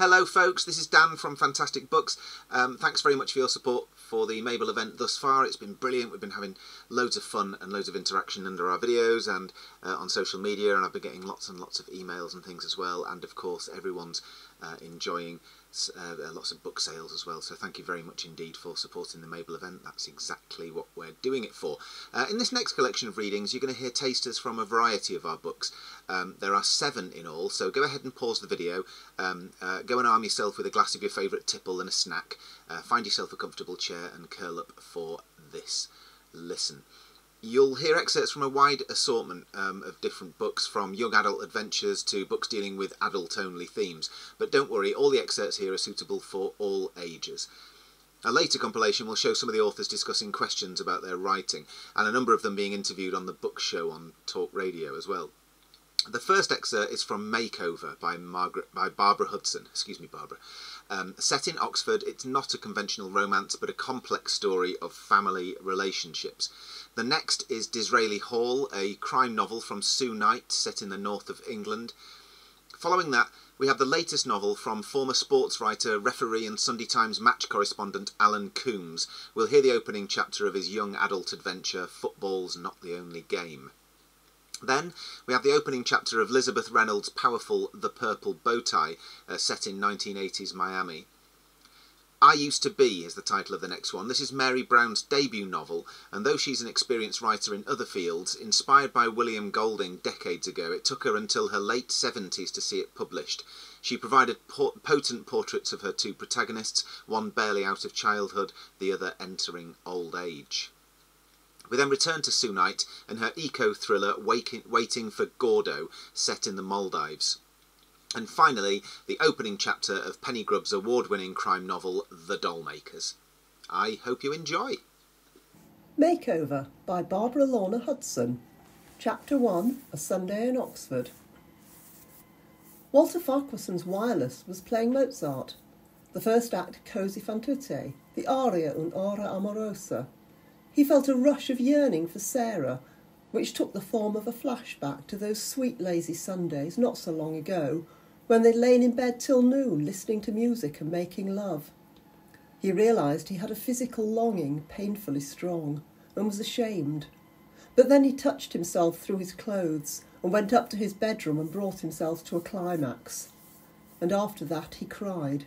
Hello folks, this is Dan from Fantastic Books. Thanks very much for your support for the M.A.B.L.E event thus far. It's been brilliant. We've been having loads of fun and loads of interaction under our videos and on social media, and I've been getting lots and lots of emails and things as well, and of course everyone's enjoying lots of book sales as well, so thank you very much indeed for supporting the M.A.B.L.E event. That's exactly what we're doing it for. In this next collection of readings you're going to hear tasters from a variety of our books. There are 7 in all, so go ahead and pause the video, go and arm yourself with a glass of your favourite tipple and a snack, find yourself a comfortable chair and curl up for this listen. You'll hear excerpts from a wide assortment of different books, from young adult adventures to books dealing with adult-only themes. But don't worry, all the excerpts here are suitable for all ages. A later compilation will show some of the authors discussing questions about their writing, and a number of them being interviewed on the book show on Talk Radio as well. The first excerpt is from Makeover by Barbara Hudson. Excuse me, Barbara. Set in Oxford, it's not a conventional romance, but a complex story of family relationships. The next is Disraeli Hall, a crime novel from Sue Knight, set in the north of England. Following that, we have the latest novel from former sports writer, referee and Sunday Times match correspondent Alan Coombs. We'll hear the opening chapter of his young adult adventure, Football's Not the Only Game. Then we have the opening chapter of Lisabeth Reynolds' powerful The Purple Bowtie, set in 1980s Miami. I Used to Be is the title of the next one. This is Mary Brown's debut novel, and though she's an experienced writer in other fields, inspired by William Golding decades ago, it took her until her late 70s to see it published. She provided potent portraits of her 2 protagonists, one barely out of childhood, the other entering old age. We then return to Sue Knight and her eco-thriller Waiting for Gordo, set in the Maldives. And finally, the opening chapter of Penny Grubb's award-winning crime novel, The Dollmakers. I hope you enjoy. Makeover by Barbara Lorna Hudson. Chapter 1, A Sunday in Oxford. Walter Farquharson's wireless was playing Mozart. The first act, Così fan tutte, the aria Un'ora amorosa. He felt a rush of yearning for Sarah, which took the form of a flashback to those sweet lazy Sundays not so long ago, when they'd lain in bed till noon listening to music and making love. He realised he had a physical longing painfully strong, and was ashamed. But then he touched himself through his clothes and went up to his bedroom and brought himself to a climax. And after that he cried.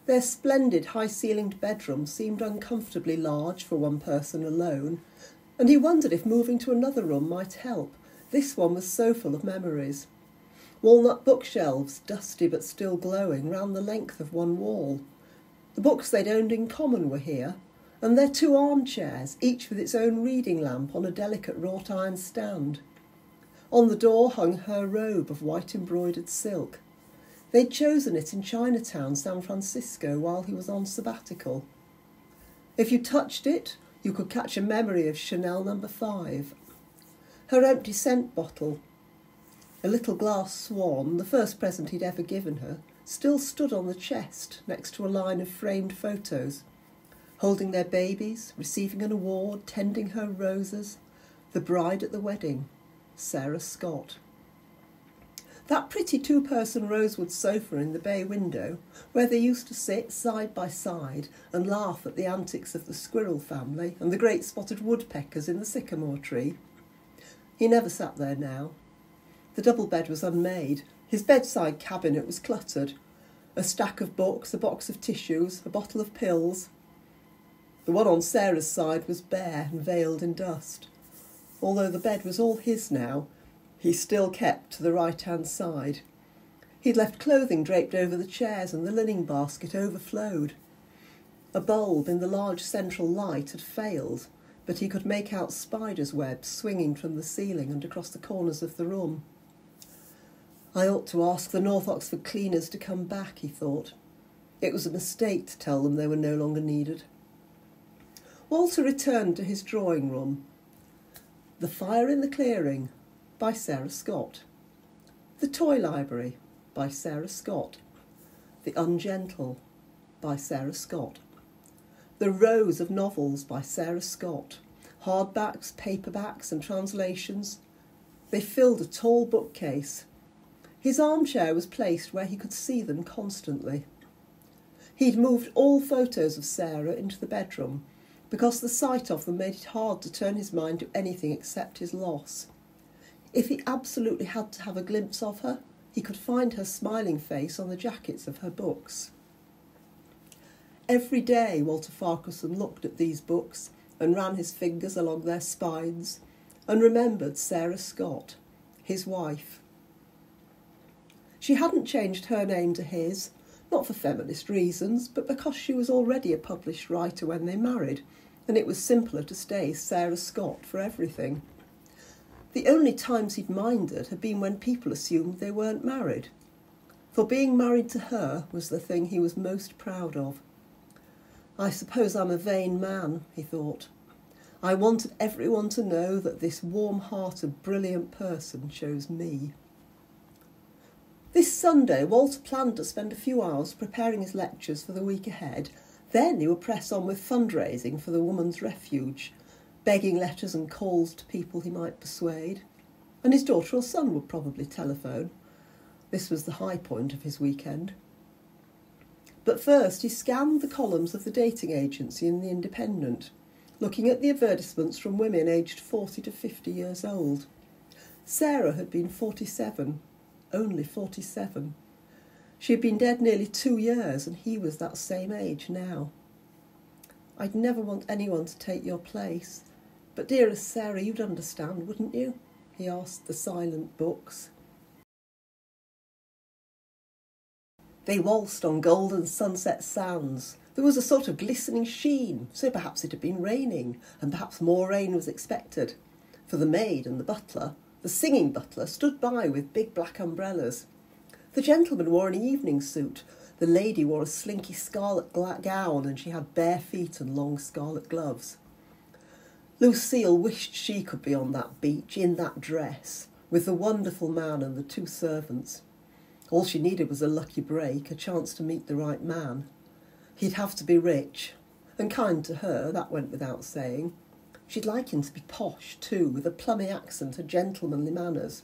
Their splendid high-ceilinged bedroom seemed uncomfortably large for one person alone, and he wondered if moving to another room might help. This one was so full of memories. Walnut bookshelves, dusty but still glowing, ran the length of one wall. The books they'd owned in common were here, and their 2 armchairs, each with its own reading lamp on a delicate wrought-iron stand. On the door hung her robe of white embroidered silk. They'd chosen it in Chinatown, San Francisco, while he was on sabbatical. If you touched it, you could catch a memory of Chanel No. 5. Her empty scent bottle, a little glass swan, the first present he'd ever given her, still stood on the chest next to a line of framed photos, holding their babies, receiving an award, tending her roses, the bride at the wedding, Sarah Scott. That pretty 2-person rosewood sofa in the bay window, where they used to sit side by side and laugh at the antics of the squirrel family and the great spotted woodpeckers in the sycamore tree. He never sat there now. The double bed was unmade. His bedside cabinet was cluttered. A stack of books, a box of tissues, a bottle of pills. The one on Sarah's side was bare and veiled in dust. Although the bed was all his now, he still kept to the right-hand side. He'd left clothing draped over the chairs and the linen basket overflowed. A bulb in the large central light had failed, but he could make out spiders' webs swinging from the ceiling and across the corners of the room. I ought to ask the North Oxford cleaners to come back, he thought. It was a mistake to tell them they were no longer needed. Walter returned to his drawing room. The Fire in the Clearing by Sarah Scott. The Toy Library by Sarah Scott. The Ungentle by Sarah Scott. The Rows of Novels by Sarah Scott. Hardbacks, paperbacks and translations. They filled a tall bookcase. His armchair was placed where he could see them constantly. He'd moved all photos of Sarah into the bedroom because the sight of them made it hard to turn his mind to anything except his loss. If he absolutely had to have a glimpse of her, he could find her smiling face on the jackets of her books. Every day Walter Farquharson looked at these books and ran his fingers along their spines and remembered Sarah Scott, his wife. She hadn't changed her name to his, not for feminist reasons, but because she was already a published writer when they married, and it was simpler to stay Sarah Scott for everything. The only times he'd minded had been when people assumed they weren't married, for being married to her was the thing he was most proud of. I suppose I'm a vain man, he thought. I wanted everyone to know that this warm-hearted, brilliant person chose me. This Sunday, Walter planned to spend a few hours preparing his lectures for the week ahead. Then he would press on with fundraising for the Woman's Refuge, begging letters and calls to people he might persuade. And his daughter or son would probably telephone. This was the high point of his weekend. But first he scanned the columns of the dating agency in the Independent, looking at the advertisements from women aged 40 to 50 years old. Sarah had been 47, only 47. She had been dead nearly 2 years, and he was that same age now. I'd never want anyone to take your place, but dearest Sarah, you'd understand, wouldn't you? He asked the silent books. They waltzed on golden sunset sands. There was a sort of glistening sheen, so perhaps it had been raining, and perhaps more rain was expected. For the maid and the butler, the singing butler, stood by with big black umbrellas. The gentleman wore an evening suit. The lady wore a slinky scarlet gown, and she had bare feet and long scarlet gloves. Lucille wished she could be on that beach, in that dress, with the wonderful man and the 2 servants. All she needed was a lucky break, a chance to meet the right man. He'd have to be rich, and kind to her, that went without saying. She'd like him to be posh, too, with a plummy accent and gentlemanly manners.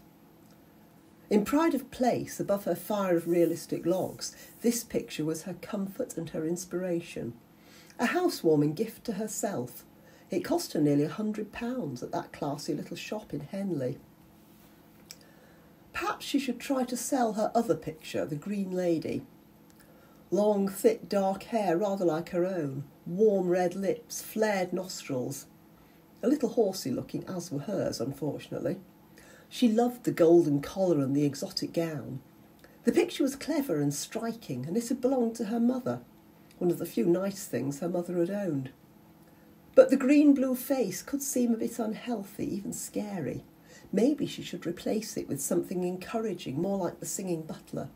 In pride of place, above her fire of realistic logs, this picture was her comfort and her inspiration. A housewarming gift to herself. It cost her nearly £100 at that classy little shop in Henley. Perhaps she should try to sell her other picture, the Green Lady. Long, thick, dark hair, rather like her own, warm red lips, flared nostrils. A little horsey looking, as were hers, unfortunately. She loved the golden collar and the exotic gown. The picture was clever and striking, and it had belonged to her mother, one of the few nice things her mother had owned. But the green-blue face could seem a bit unhealthy, even scary. Maybe she should replace it with something encouraging, more like the singing butler.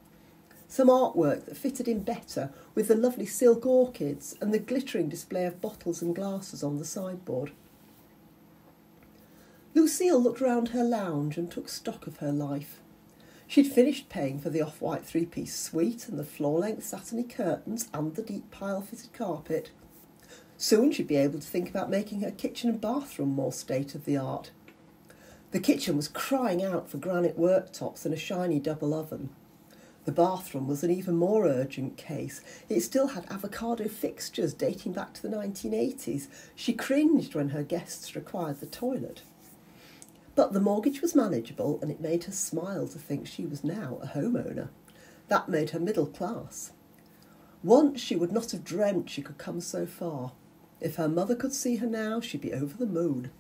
Some artwork that fitted in better, with the lovely silk orchids and the glittering display of bottles and glasses on the sideboard. Lucille looked round her lounge and took stock of her life. She'd finished paying for the off-white 3-piece suite and the floor-length satiny curtains and the deep pile-fitted carpet. Soon she'd be able to think about making her kitchen and bathroom more state-of-the-art. The kitchen was crying out for granite worktops and a shiny double oven. The bathroom was an even more urgent case. It still had avocado fixtures dating back to the 1980s. She cringed when her guests required the toilet. But the mortgage was manageable, and it made her smile to think she was now a homeowner. That made her middle class. Once she would not have dreamt she could come so far. If her mother could see her now, she'd be over the moon.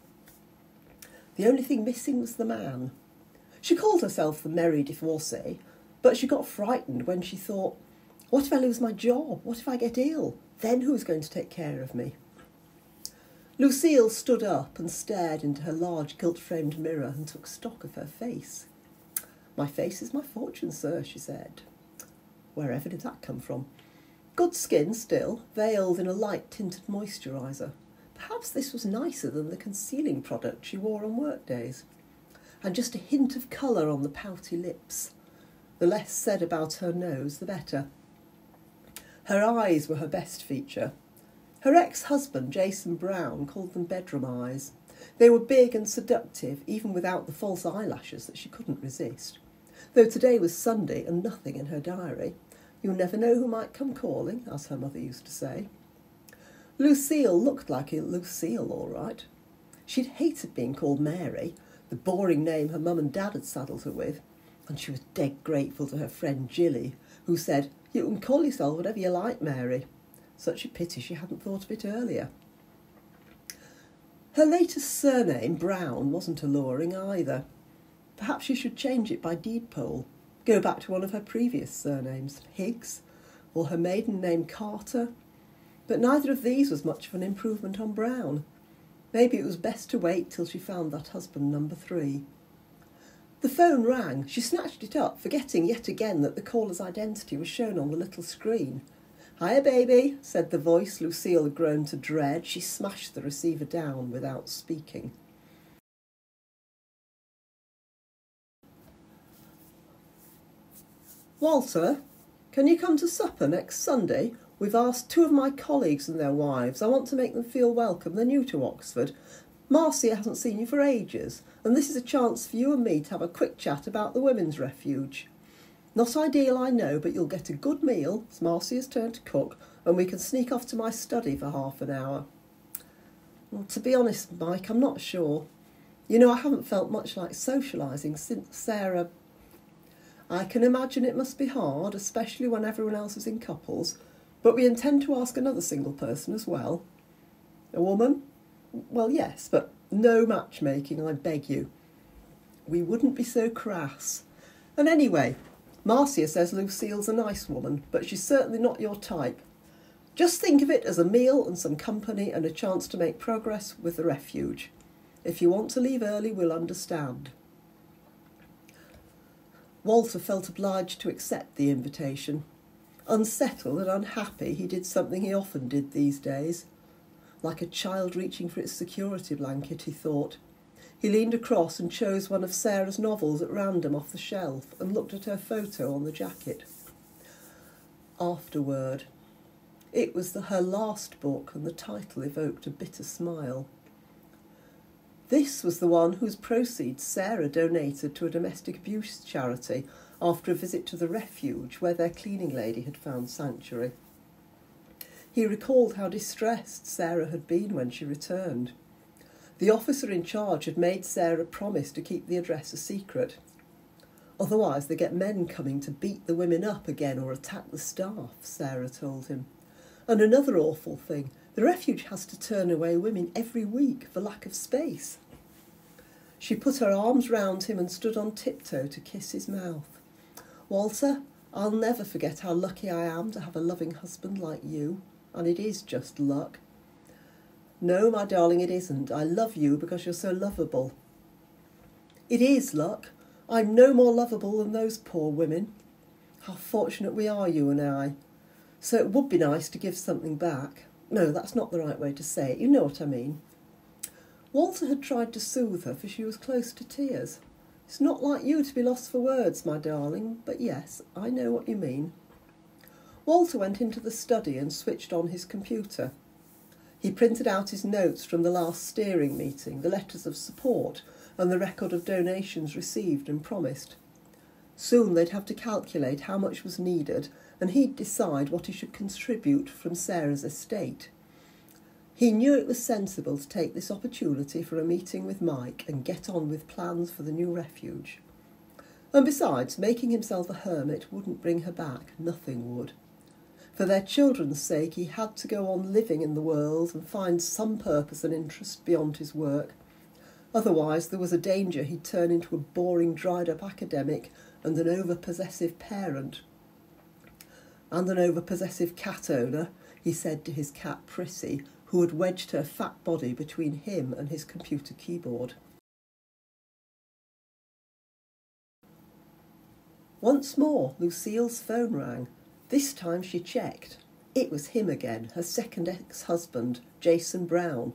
The only thing missing was the man. She called herself the merry divorcee, but she got frightened when she thought, what if I lose my job? What if I get ill? Then who's going to take care of me? Lucille stood up and stared into her large gilt-framed mirror and took stock of her face. My face is my fortune, sir, she said. Wherever did that come from? Good skin still, veiled in a light-tinted moisturiser. Perhaps this was nicer than the concealing product she wore on workdays. And just a hint of colour on the pouty lips. The less said about her nose, the better. Her eyes were her best feature. Her ex-husband, Jason Brown, called them bedroom eyes. They were big and seductive, even without the false eyelashes that she couldn't resist. Though today was Sunday and nothing in her diary. You never know who might come calling, as her mother used to say. Lucille looked like a Lucille, all right. She'd hated being called Mary, the boring name her mum and dad had saddled her with, and she was dead grateful to her friend Jilly, who said, "You can call yourself whatever you like, Mary." Such a pity she hadn't thought of it earlier. Her latest surname, Brown, wasn't alluring either. Perhaps she should change it by deed poll, go back to one of her previous surnames, Higgs, or her maiden name Carter. But neither of these was much of an improvement on Brown. Maybe it was best to wait till she found that husband number 3. The phone rang. She snatched it up, forgetting yet again that the caller's identity was shown on the little screen. "Hiya, baby," said the voice Lucille had grown to dread. She smashed the receiver down without speaking. "Walter, can you come to supper next Sunday? We've asked 2 of my colleagues and their wives. I want to make them feel welcome. They're new to Oxford. Marcia hasn't seen you for ages, and this is a chance for you and me to have a quick chat about the women's refuge. Not ideal, I know, but you'll get a good meal. It's Marcia's turn to cook, and we can sneak off to my study for half an hour." Well, to be honest, Mike, I'm not sure. You know, I haven't felt much like socialising since Sarah... I can imagine it must be hard, especially when everyone else is in couples, but we intend to ask another single person as well. A woman? Well, yes, but no matchmaking, I beg you. We wouldn't be so crass. And anyway, Marcia says Lucille's a nice woman, but she's certainly not your type. Just think of it as a meal and some company and a chance to make progress with the refuge. If you want to leave early, we'll understand. Walter felt obliged to accept the invitation. Unsettled and unhappy, he did something he often did these days. Like a child reaching for its security blanket, he thought. He leaned across and chose one of Sarah's novels at random off the shelf and looked at her photo on the jacket. Afterward. It was her last book, and the title evoked a bitter smile. This was the one whose proceeds Sarah donated to a domestic abuse charity after a visit to the refuge where their cleaning lady had found sanctuary. He recalled how distressed Sarah had been when she returned. The officer in charge had made Sarah promise to keep the address a secret. Otherwise they get men coming to beat the women up again or attack the staff, Sarah told him. And another awful thing, the refuge has to turn away women every week for lack of space. She put her arms round him and stood on tiptoe to kiss his mouth. "Walter, I'll never forget how lucky I am to have a loving husband like you, and it is just luck." "No, my darling, it isn't. I love you because you're so lovable." "It is luck. I'm no more lovable than those poor women. How fortunate we are, you and I. So it would be nice to give something back. No, that's not the right way to say it. You know what I mean." Walter had tried to soothe her, for she was close to tears. "It's not like you to be lost for words, my darling, but yes, I know what you mean." Walter went into the study and switched on his computer. He printed out his notes from the last steering meeting, the letters of support, and the record of donations received and promised. Soon they'd have to calculate how much was needed, and he'd decide what he should contribute from Sarah's estate. He knew it was sensible to take this opportunity for a meeting with Mike and get on with plans for the new refuge. And besides, making himself a hermit wouldn't bring her back, nothing would. For their children's sake he had to go on living in the world and find some purpose and interest beyond his work. Otherwise there was a danger he'd turn into a boring dried-up academic and an over-possessive parent. "And an over-possessive cat owner," he said to his cat Prissy, who had wedged her fat body between him and his computer keyboard. Once more Lucille's phone rang. This time she checked. It was him again, her second ex-husband, Jason Brown.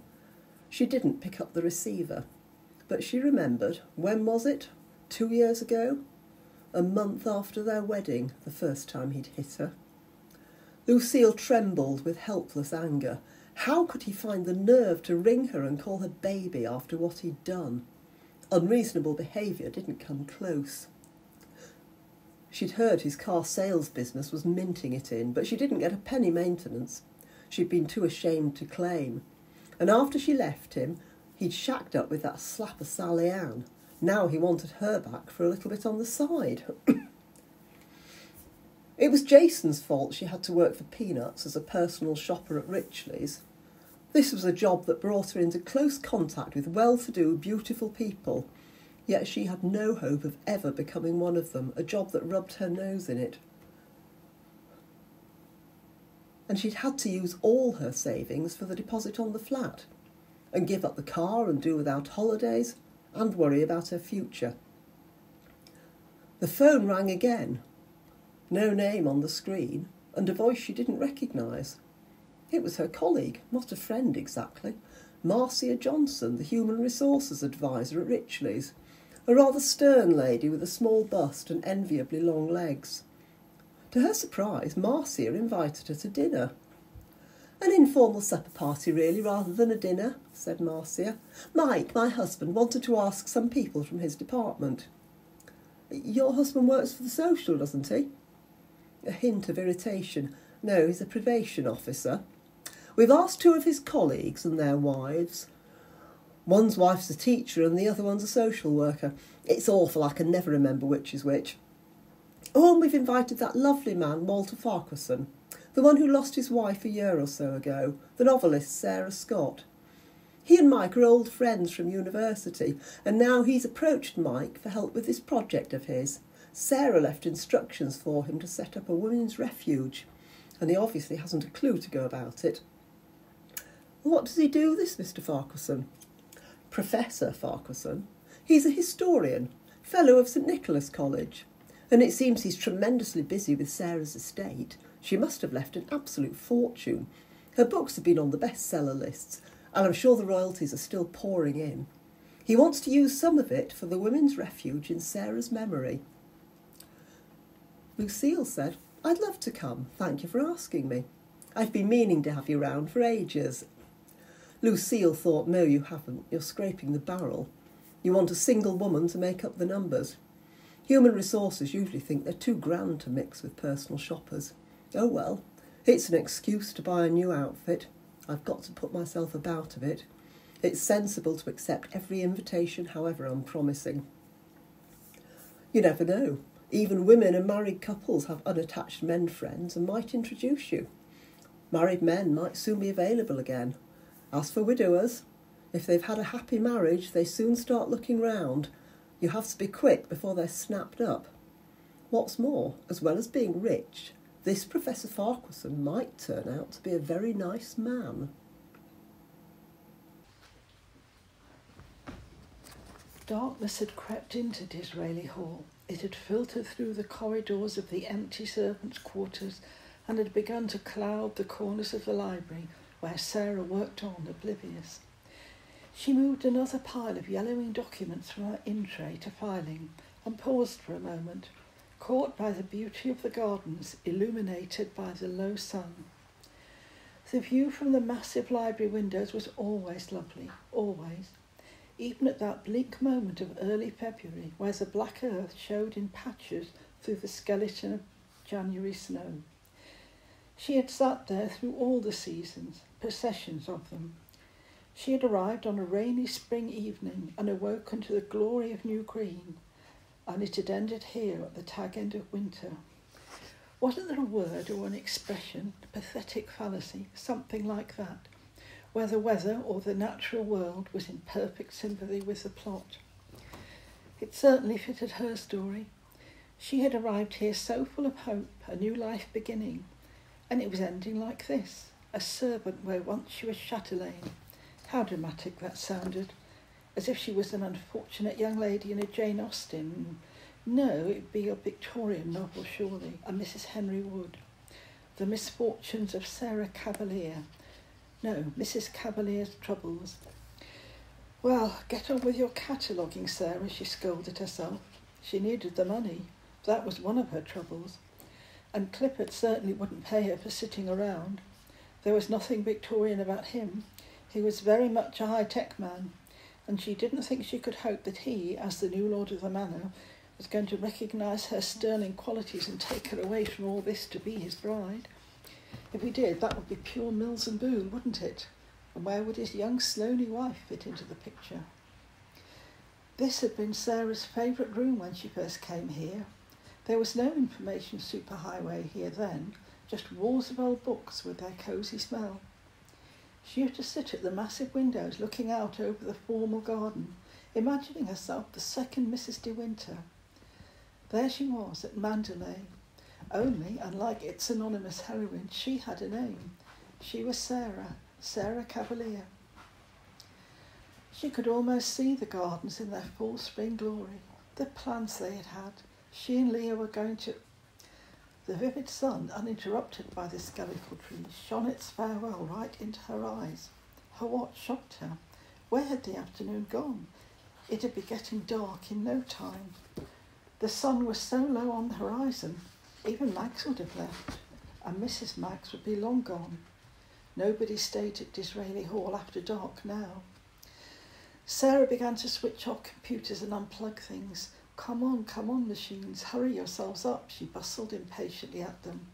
She didn't pick up the receiver, but she remembered. When was it? 2 years ago? A month after their wedding, the first time he'd hit her. Lucille trembled with helpless anger. How could he find the nerve to ring her and call her baby after what he'd done? Unreasonable behaviour didn't come close. She'd heard his car sales business was minting it in, but she didn't get a penny maintenance. She'd been too ashamed to claim. And after she left him, he'd shacked up with that slapper Sally Ann. Now he wanted her back for a little bit on the side. It was Jason's fault she had to work for peanuts as a personal shopper at Richley's. This was a job that brought her into close contact with well-to-do, beautiful people, yet she had no hope of ever becoming one of them, a job that rubbed her nose in it. And she'd had to use all her savings for the deposit on the flat, and give up the car and do without holidays, and worry about her future. The phone rang again. No name on the screen, and a voice she didn't recognise. It was her colleague, not a friend exactly, Marcia Johnson, the Human Resources Advisor at Richley's, a rather stern lady with a small bust and enviably long legs. To her surprise, Marcia invited her to dinner. "An informal supper party, really, rather than a dinner," said Marcia. "Mike, my husband, wanted to ask some people from his department." "Your husband works for the social, doesn't he?" A hint of irritation. "No, he's a probation officer. We've asked two of his colleagues and their wives. One's wife's a teacher and the other one's a social worker. It's awful, I can never remember which is which. Oh, and we've invited that lovely man, Walter Farquharson, the one who lost his wife a year or so ago, the novelist Sarah Scott. He and Mike are old friends from university, and now he's approached Mike for help with this project of his. Sarah left instructions for him to set up a women's refuge, and he obviously hasn't a clue to go about it." "What does he do, this Mr. Farquharson?" "Professor Farquharson. He's a historian, fellow of St Nicholas College, and it seems he's tremendously busy with Sarah's estate. She must have left an absolute fortune. Her books have been on the bestseller lists, and I'm sure the royalties are still pouring in. He wants to use some of it for the women's refuge in Sarah's memory." Lucille said, "I'd love to come, thank you for asking me. I've been meaning to have you round for ages." Lucille thought, "No, you haven't. You're scraping the barrel. You want a single woman to make up the numbers. Human Resources usually think they're too grand to mix with personal shoppers. Oh well, it's an excuse to buy a new outfit. I've got to put myself about of it. It's sensible to accept every invitation, however unpromising. You never know. Even women and married couples have unattached men friends and might introduce you. Married men might soon be available again. As for widowers, if they've had a happy marriage, they soon start looking round. You have to be quick before they're snapped up. What's more, as well as being rich, this Professor Farquharson might turn out to be a very nice man." Darkness had crept into Disraeli Hall. It had filtered through the corridors of the empty servants' quarters and had begun to cloud the corners of the library where Sarah worked on, oblivious. She moved another pile of yellowing documents from her in-tray to filing and paused for a moment, caught by the beauty of the gardens illuminated by the low sun. The view from the massive library windows was always lovely, always. Even at that bleak moment of early February, where the black earth showed in patches through the skeleton of January snow. She had sat there through all the seasons, processions of them. She had arrived on a rainy spring evening and awoken to the glory of new green, and it had ended here at the tag end of winter. Wasn't there a word or an expression, a pathetic fallacy, something like that, where the weather or the natural world was in perfect sympathy with the plot? It certainly fitted her story. She had arrived here so full of hope, a new life beginning, and it was ending like this, a servant where once she was chatelaine. How dramatic that sounded, as if she was an unfortunate young lady in a Jane Austen. No, it would be a Victorian novel, surely, a Mrs. Henry Wood. The Misfortunes of Sarah Cavalier. No, Mrs. Cavalier's Troubles. Well, get on with your cataloguing, Sarah, she scolded herself. She needed the money. That was one of her troubles. And Clifford certainly wouldn't pay her for sitting around. There was nothing Victorian about him. He was very much a high-tech man, and she didn't think she could hope that he, as the new lord of the manor, was going to recognise her sterling qualities and take her away from all this to be his bride. If he did, that would be pure Mills and Boon, wouldn't it? And where would his young Sloaney wife fit into the picture? This had been Sarah's favourite room when she first came here. There was no information superhighway here then, just walls of old books with their cosy smell. She used to sit at the massive windows looking out over the formal garden, imagining herself the second Mrs. De Winter. There she was at Mandalay, only, unlike its anonymous heroine, she had a name. She was Sarah Cavalier. She could almost see the gardens in their full spring glory, the plans they had had. She and Leah were going to... The vivid sun, uninterrupted by the skeletal trees, shone its farewell right into her eyes. Her watch shocked her. Where had the afternoon gone? It'd be getting dark in no time. The sun was so low on the horizon, even Max would have left, and Mrs. Max would be long gone. Nobody stayed at Disraeli Hall after dark now. Sarah began to switch off computers and unplug things. Come on, machines, hurry yourselves up, she bustled impatiently at them.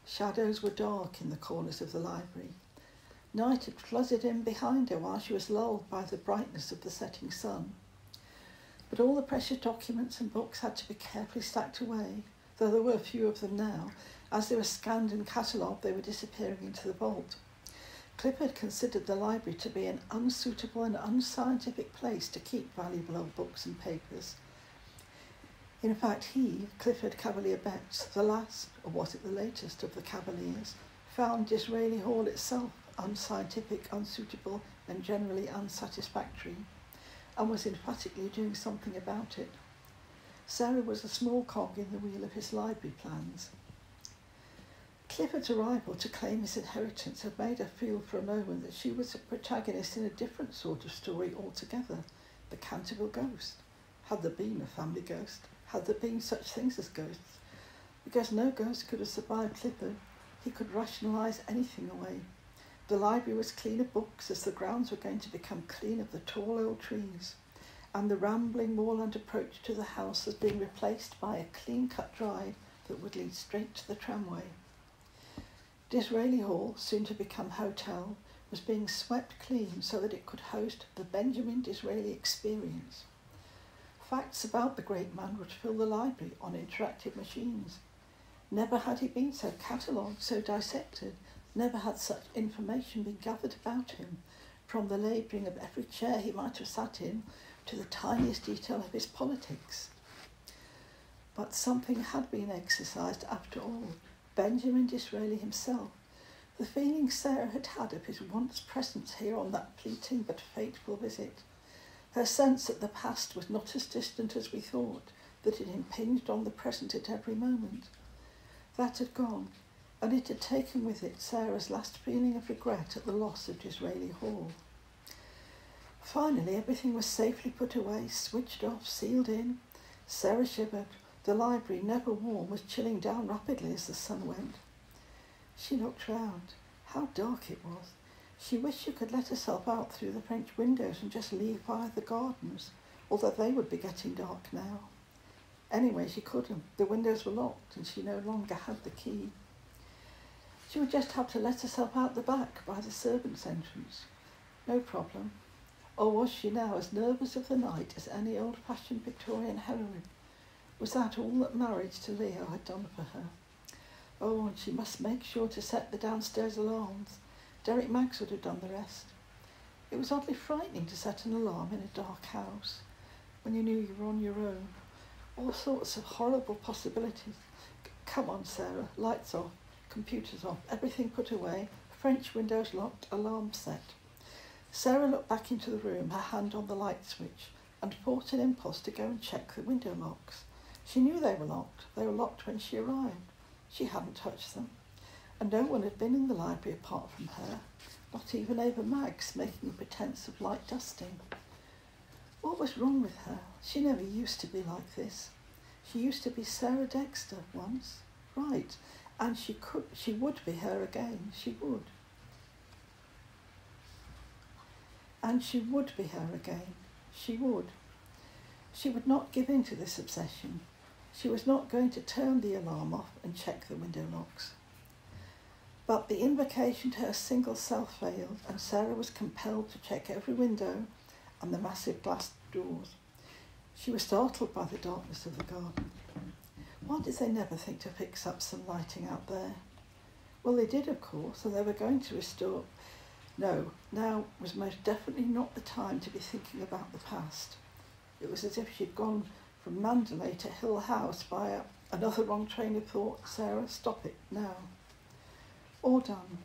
Shadows were dark in the corners of the library. Night had flooded in behind her while she was lulled by the brightness of the setting sun. But all the precious documents and books had to be carefully stacked away, though there were few of them now. As they were scanned and catalogued, they were disappearing into the vault. Clifford considered the library to be an unsuitable and unscientific place to keep valuable old books and papers. In fact, he, Clifford Cavalier Betts, the last, or was it the latest, of the Cavaliers, found Disraeli Hall itself unscientific, unsuitable, and generally unsatisfactory, and was emphatically doing something about it. Sarah was a small cog in the wheel of his library plans. Clifford's arrival to claim his inheritance had made her feel for a moment that she was a protagonist in a different sort of story altogether, the Canterville Ghost. Had there been a family ghost? Had there been such things as ghosts? Because no ghost could have survived Clifford, he could rationalise anything away. The library was clean of books, as the grounds were going to become clean of the tall old trees, and the rambling moorland approach to the house was being replaced by a clean-cut drive that would lead straight to the tramway. Disraeli Hall, soon to become hotel, was being swept clean so that it could host the Benjamin Disraeli experience. Facts about the great man would fill the library on interactive machines. Never had he been so catalogued, so dissected. Never had such information been gathered about him, from the labouring of every chair he might have sat in to the tiniest detail of his politics. But something had been exercised after all. Benjamin Disraeli himself, the feeling Sarah had had of his once presence here on that fleeting but fateful visit, her sense that the past was not as distant as we thought, that it impinged on the present at every moment. That had gone, and it had taken with it Sarah's last feeling of regret at the loss of Disraeli Hall. Finally, everything was safely put away, switched off, sealed in. Sarah shivered. The library, never warm, was chilling down rapidly as the sun went. She looked round. How dark it was. She wished she could let herself out through the French windows and just leave via the gardens, although they would be getting dark now. Anyway, she couldn't. The windows were locked and she no longer had the key. She would just have to let herself out the back by the servants' entrance. No problem. Or was she now as nervous of the night as any old-fashioned Victorian heroine? Was that all that marriage to Leo had done for her? Oh, and she must make sure to set the downstairs alarms. Derek Maggs would have done the rest. It was oddly frightening to set an alarm in a dark house when you knew you were on your own. All sorts of horrible possibilities. Come on, Sarah. Lights off, computers off, everything put away, French windows locked, alarm set. Sarah looked back into the room, her hand on the light switch, and fought an impulse to go and check the window locks. She knew they were locked. They were locked when she arrived. She hadn't touched them. And no one had been in the library apart from her, not even Ava Maggs, making a pretence of light dusting. What was wrong with her? She never used to be like this. She used to be Sarah Dexter once. Right. And she would be her again. She would. And she would be her again. She would. She would not give in to this obsession. She was not going to turn the alarm off and check the window locks. But the invocation to her single self failed, and Sarah was compelled to check every window and the massive glass doors. She was startled by the darkness of the garden. Why did they never think to fix up some lighting out there? Well, they did, of course, and they were going to restore... No, now was most definitely not the time to be thinking about the past. It was as if she'd gone from Mandalay to Hill House by another wrong train of thought. Sarah, stop it now. All done.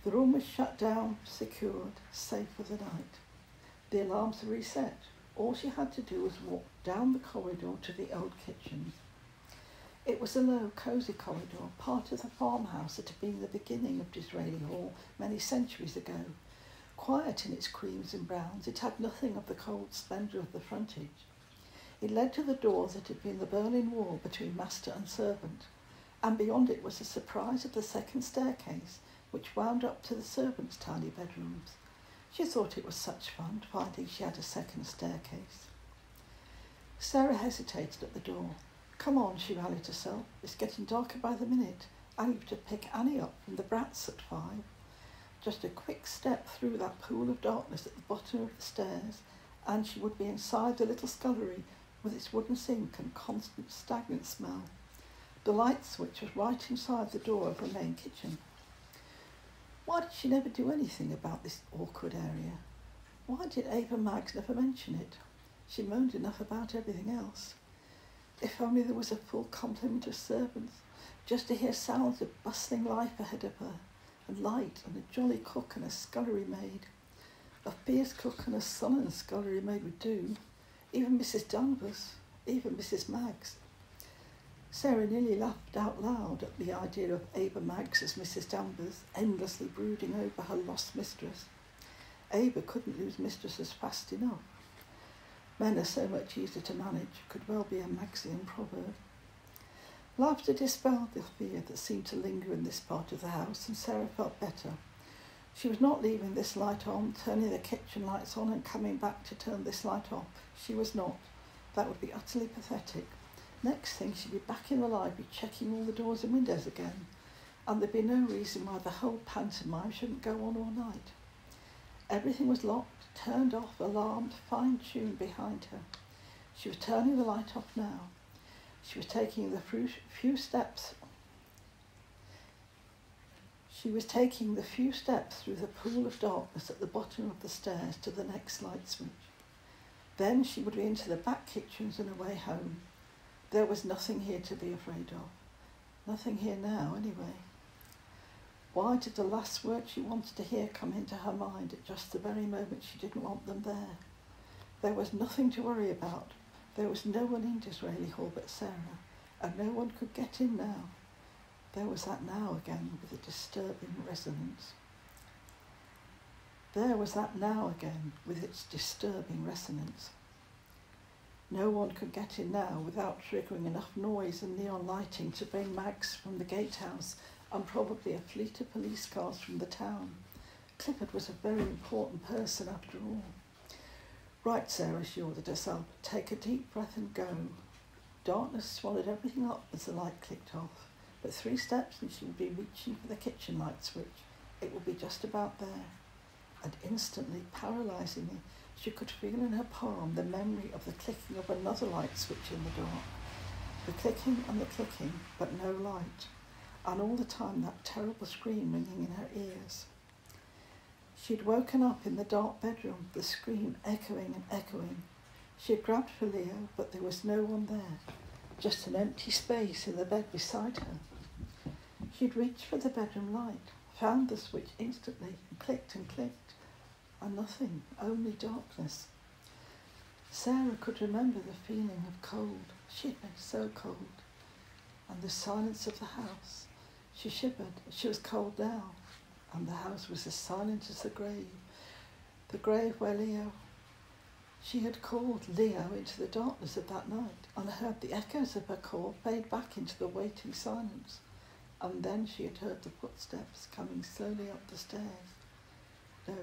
The room was shut down, secured, safe for the night. The alarms were reset. All she had to do was walk down the corridor to the old kitchen. It was a low, cosy corridor, part of the farmhouse that had been the beginning of Disraeli Hall many centuries ago. Quiet in its creams and browns, it had nothing of the cold splendour of the frontage. It led to the door that had been the Berlin Wall between master and servant, and beyond it was the surprise of the second staircase, which wound up to the servants' tiny bedrooms. She thought it was such fun, finding she had a second staircase. Sarah hesitated at the door. Come on, she rallied herself. It's getting darker by the minute. I need to pick Annie up from the brats at 5. Just a quick step through that pool of darkness at the bottom of the stairs, and she would be inside the little scullery with its wooden sink and constant stagnant smell. The light switch was right inside the door of the main kitchen. Why did she never do anything about this awkward area? Why did M.A.B.L.E never mention it? She moaned enough about everything else. If only there was a full complement of servants, just to hear sounds of bustling life ahead of her, and light, and a jolly cook and a scullery maid. A fierce cook and a sullen scullery maid would do. Even Mrs. Danvers, even Mrs. Maggs. Sarah nearly laughed out loud at the idea of Ava Maggs as Mrs. Danvers, endlessly brooding over her lost mistress. Ava couldn't lose mistresses fast enough. Men are so much easier to manage, could well be a Magsian proverb. Laughter dispelled the fear that seemed to linger in this part of the house, and Sarah felt better. She was not leaving this light on, turning the kitchen lights on and coming back to turn this light off. She was not. That would be utterly pathetic. Next thing, she'd be back in the library checking all the doors and windows again, and there'd be no reason why the whole pantomime shouldn't go on all night. Everything was locked, turned off, alarmed, fine-tuned behind her. She was turning the light off now. She was taking the few steps through the pool of darkness at the bottom of the stairs to the next light switch. Then she would be into the back kitchens and away home. There was nothing here to be afraid of. Nothing here now, anyway. Why did the last words she wanted to hear come into her mind at just the very moment she didn't want them there? There was nothing to worry about. There was no one in Disraeli Hall but Sarah, and no one could get in now. There was that now again with a disturbing resonance. There was that now again with its disturbing resonance. No one could get in now without triggering enough noise and neon lighting to bring Maggs from the gatehouse and probably a fleet of police cars from the town. Clifford was a very important person after all. Right, Sarah, she ordered herself, take a deep breath and go. Darkness swallowed everything up as the light clicked off, but 3 steps and she would be reaching for the kitchen light switch. It would be just about there. And instantly, paralysingly, she could feel in her palm the memory of the clicking of another light switch in the dark. The clicking and the clicking, but no light. And all the time that terrible scream ringing in her ears. She had woken up in the dark bedroom, the scream echoing and echoing. She had grabbed for Leo, but there was no one there, just an empty space in the bed beside her. She had reached for the bedroom light, found the switch instantly, and clicked, and nothing, only darkness. Sarah could remember the feeling of cold. She had been so cold. And the silence of the house. She shivered. She was cold now. And the house was as silent as the grave where Leo... She had called Leo into the darkness of that night and heard the echoes of her call fade back into the waiting silence. And then she had heard the footsteps coming slowly up the stairs. No,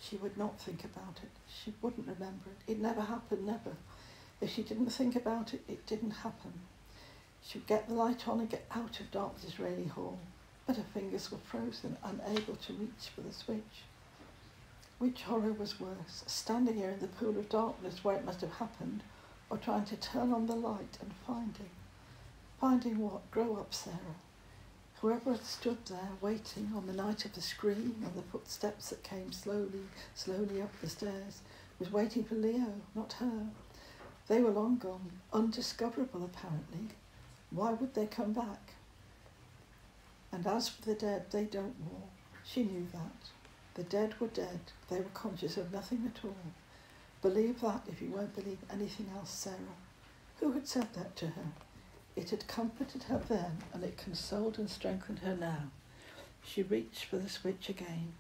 she would not think about it. She wouldn't remember it. It never happened, never. If she didn't think about it, it didn't happen. She would get the light on and get out of dark Disraeli Hall, but her fingers were frozen, unable to reach for the switch. Which horror was worse, standing here in the pool of darkness where it must have happened, or trying to turn on the light and finding? Finding what? Grow up, Sarah. Whoever had stood there waiting on the night of the scream and the footsteps that came slowly up the stairs, was waiting for Leo, not her. They were long gone, undiscoverable apparently. Why would they come back? And as for the dead, they don't war. She knew that. The dead were dead. They were conscious of nothing at all. Believe that if you won't believe anything else, Sarah. Who had said that to her? It had comforted her then, and it consoled and strengthened her now. She reached for the switch again.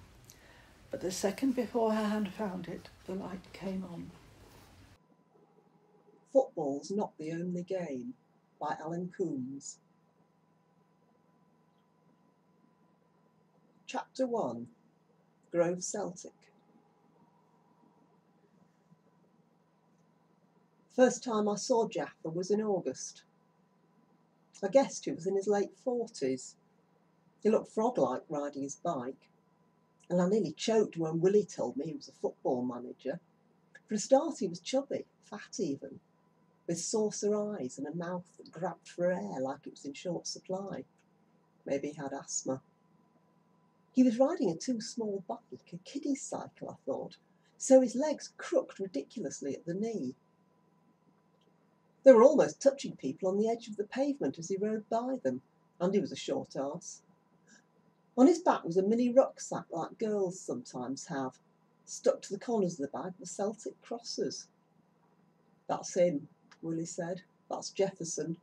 But the second before her hand found it, the light came on. Football's Not the Only Game by Alan Coombs. Chapter 1. Grove Celtic. First time I saw Jaffa was in August. I guessed he was in his late 40s. He looked frog-like riding his bike, and I nearly choked when Willie told me he was a football manager. For a start, he was chubby, fat even, with saucer eyes and a mouth that grabbed for air like it was in short supply. Maybe he had asthma. He was riding a too-small bike, a kiddie's cycle, I thought, so his legs crooked ridiculously at the knee. They were almost touching people on the edge of the pavement as he rode by them, and he was a short arse. On his back was a mini rucksack like girls sometimes have. Stuck to the corners of the bag were Celtic crosses. "That's him," Willie said. "That's Jefferson."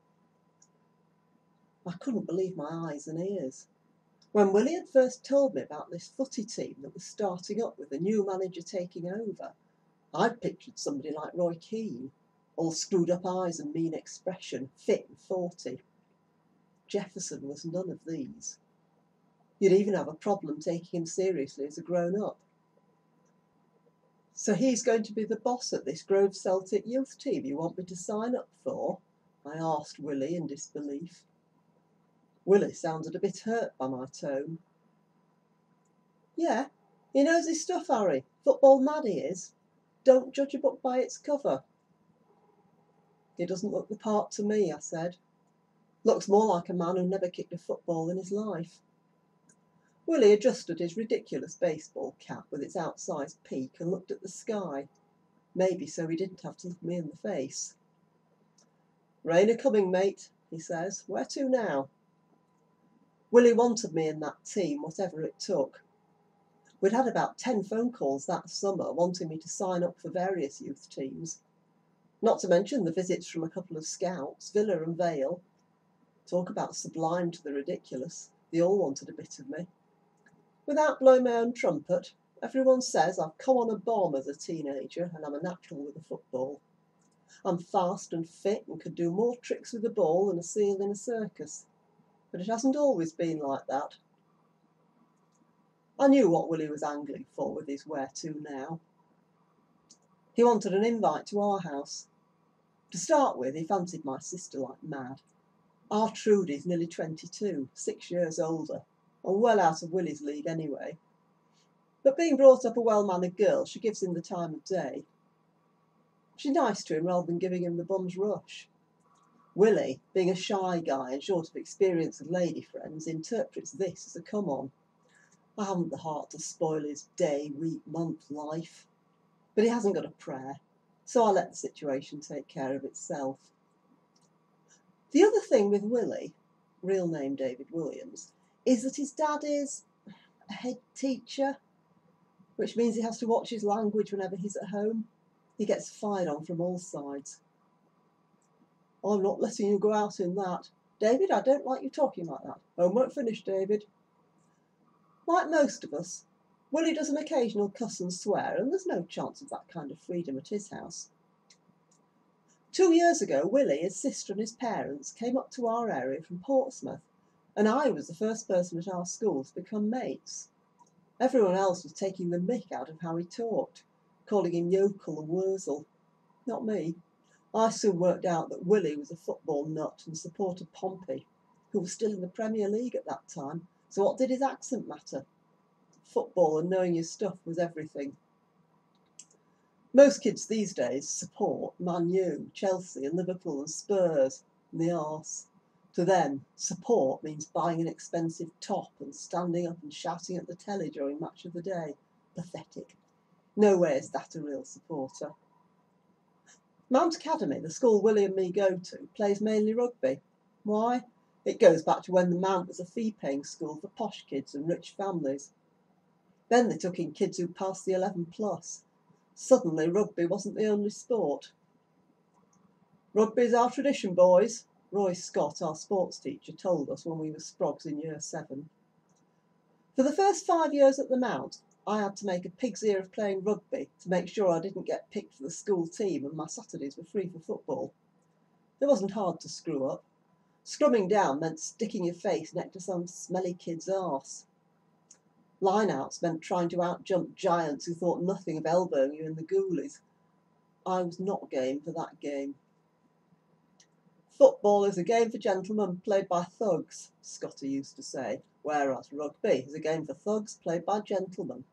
I couldn't believe my eyes and ears. When Willie had first told me about this footy team that was starting up with a new manager taking over, I'd pictured somebody like Roy Keane, all screwed up eyes and mean expression, fit and 40. Jefferson was none of these. You'd even have a problem taking him seriously as a grown-up. "So he's going to be the boss at this Grove Celtic youth team you want me to sign up for?" I asked Willie in disbelief. Willie sounded a bit hurt by my tone. "Yeah, he knows his stuff, Harry. Football mad he is. Don't judge a book by its cover." "He doesn't look the part to me," I said. "Looks more like a man who never kicked a football in his life." Willie adjusted his ridiculous baseball cap with its outsized peak and looked at the sky, maybe so he didn't have to look me in the face. "Rain a-coming, mate," he says. "Where to now?" Willie wanted me in that team, whatever it took. We'd had about 10 phone calls that summer wanting me to sign up for various youth teams. Not to mention the visits from a couple of scouts, Villa and Vale. Talk about sublime to the ridiculous. They all wanted a bit of me. Without blowing my own trumpet, everyone says I've come on a bomb as a teenager and I'm a natural with a football. I'm fast and fit and could do more tricks with a ball than a seal in a circus. But it hasn't always been like that. I knew what Willie was angling for with his where to now. He wanted an invite to our house. To start with, he fancied my sister like mad. Our Trudy's nearly 22, 6 years older, and well out of Willie's league anyway. But being brought up a well-mannered girl, she gives him the time of day. She's nice to him rather than giving him the bum's rush. Willie, being a shy guy and short of experience of lady friends, interprets this as a come-on. I haven't the heart to spoil his day, week, month life. But he hasn't got a prayer, so I let the situation take care of itself. The other thing with Willie, real name David Williams, is that his dad is a head teacher, which means he has to watch his language whenever he's at home. He gets fired on from all sides. "I'm not letting you go out in that. David, I don't like you talking like that. Homework finished, David." Like most of us, Willie does an occasional cuss and swear, and there's no chance of that kind of freedom at his house. 2 years ago, Willie, his sister and his parents came up to our area from Portsmouth, and I was the first person at our school to become mates. Everyone else was taking the mick out of how he talked, calling him yokel and wurzel. Not me. I soon worked out that Willie was a football nut and supported Pompey, who was still in the Premier League at that time, so what did his accent matter? Football and knowing your stuff was everything. Most kids these days support Man U, Chelsea and Liverpool and Spurs and the arse. To them, support means buying an expensive top and standing up and shouting at the telly during match of the day. Pathetic. No way is that a real supporter. Mount Academy, the school Willie and me go to, plays mainly rugby. Why? It goes back to when the Mount was a fee-paying school for posh kids and rich families. Then they took in kids who passed the 11 plus. Suddenly rugby wasn't the only sport. Rugby's our tradition, boys, Roy Scott, our sports teacher, told us when we were sprogs in year 7. For the first 5 years at the Mount, I had to make a pig's ear of playing rugby to make sure I didn't get picked for the school team and my Saturdays were free for football. It wasn't hard to screw up. Scrumming down meant sticking your face next to some smelly kid's arse. Line-outs meant trying to out-jump giants who thought nothing of elbowing you in the goalies. I was not game for that game. Football is a game for gentlemen played by thugs, Scotty used to say, whereas rugby is a game for thugs played by gentlemen.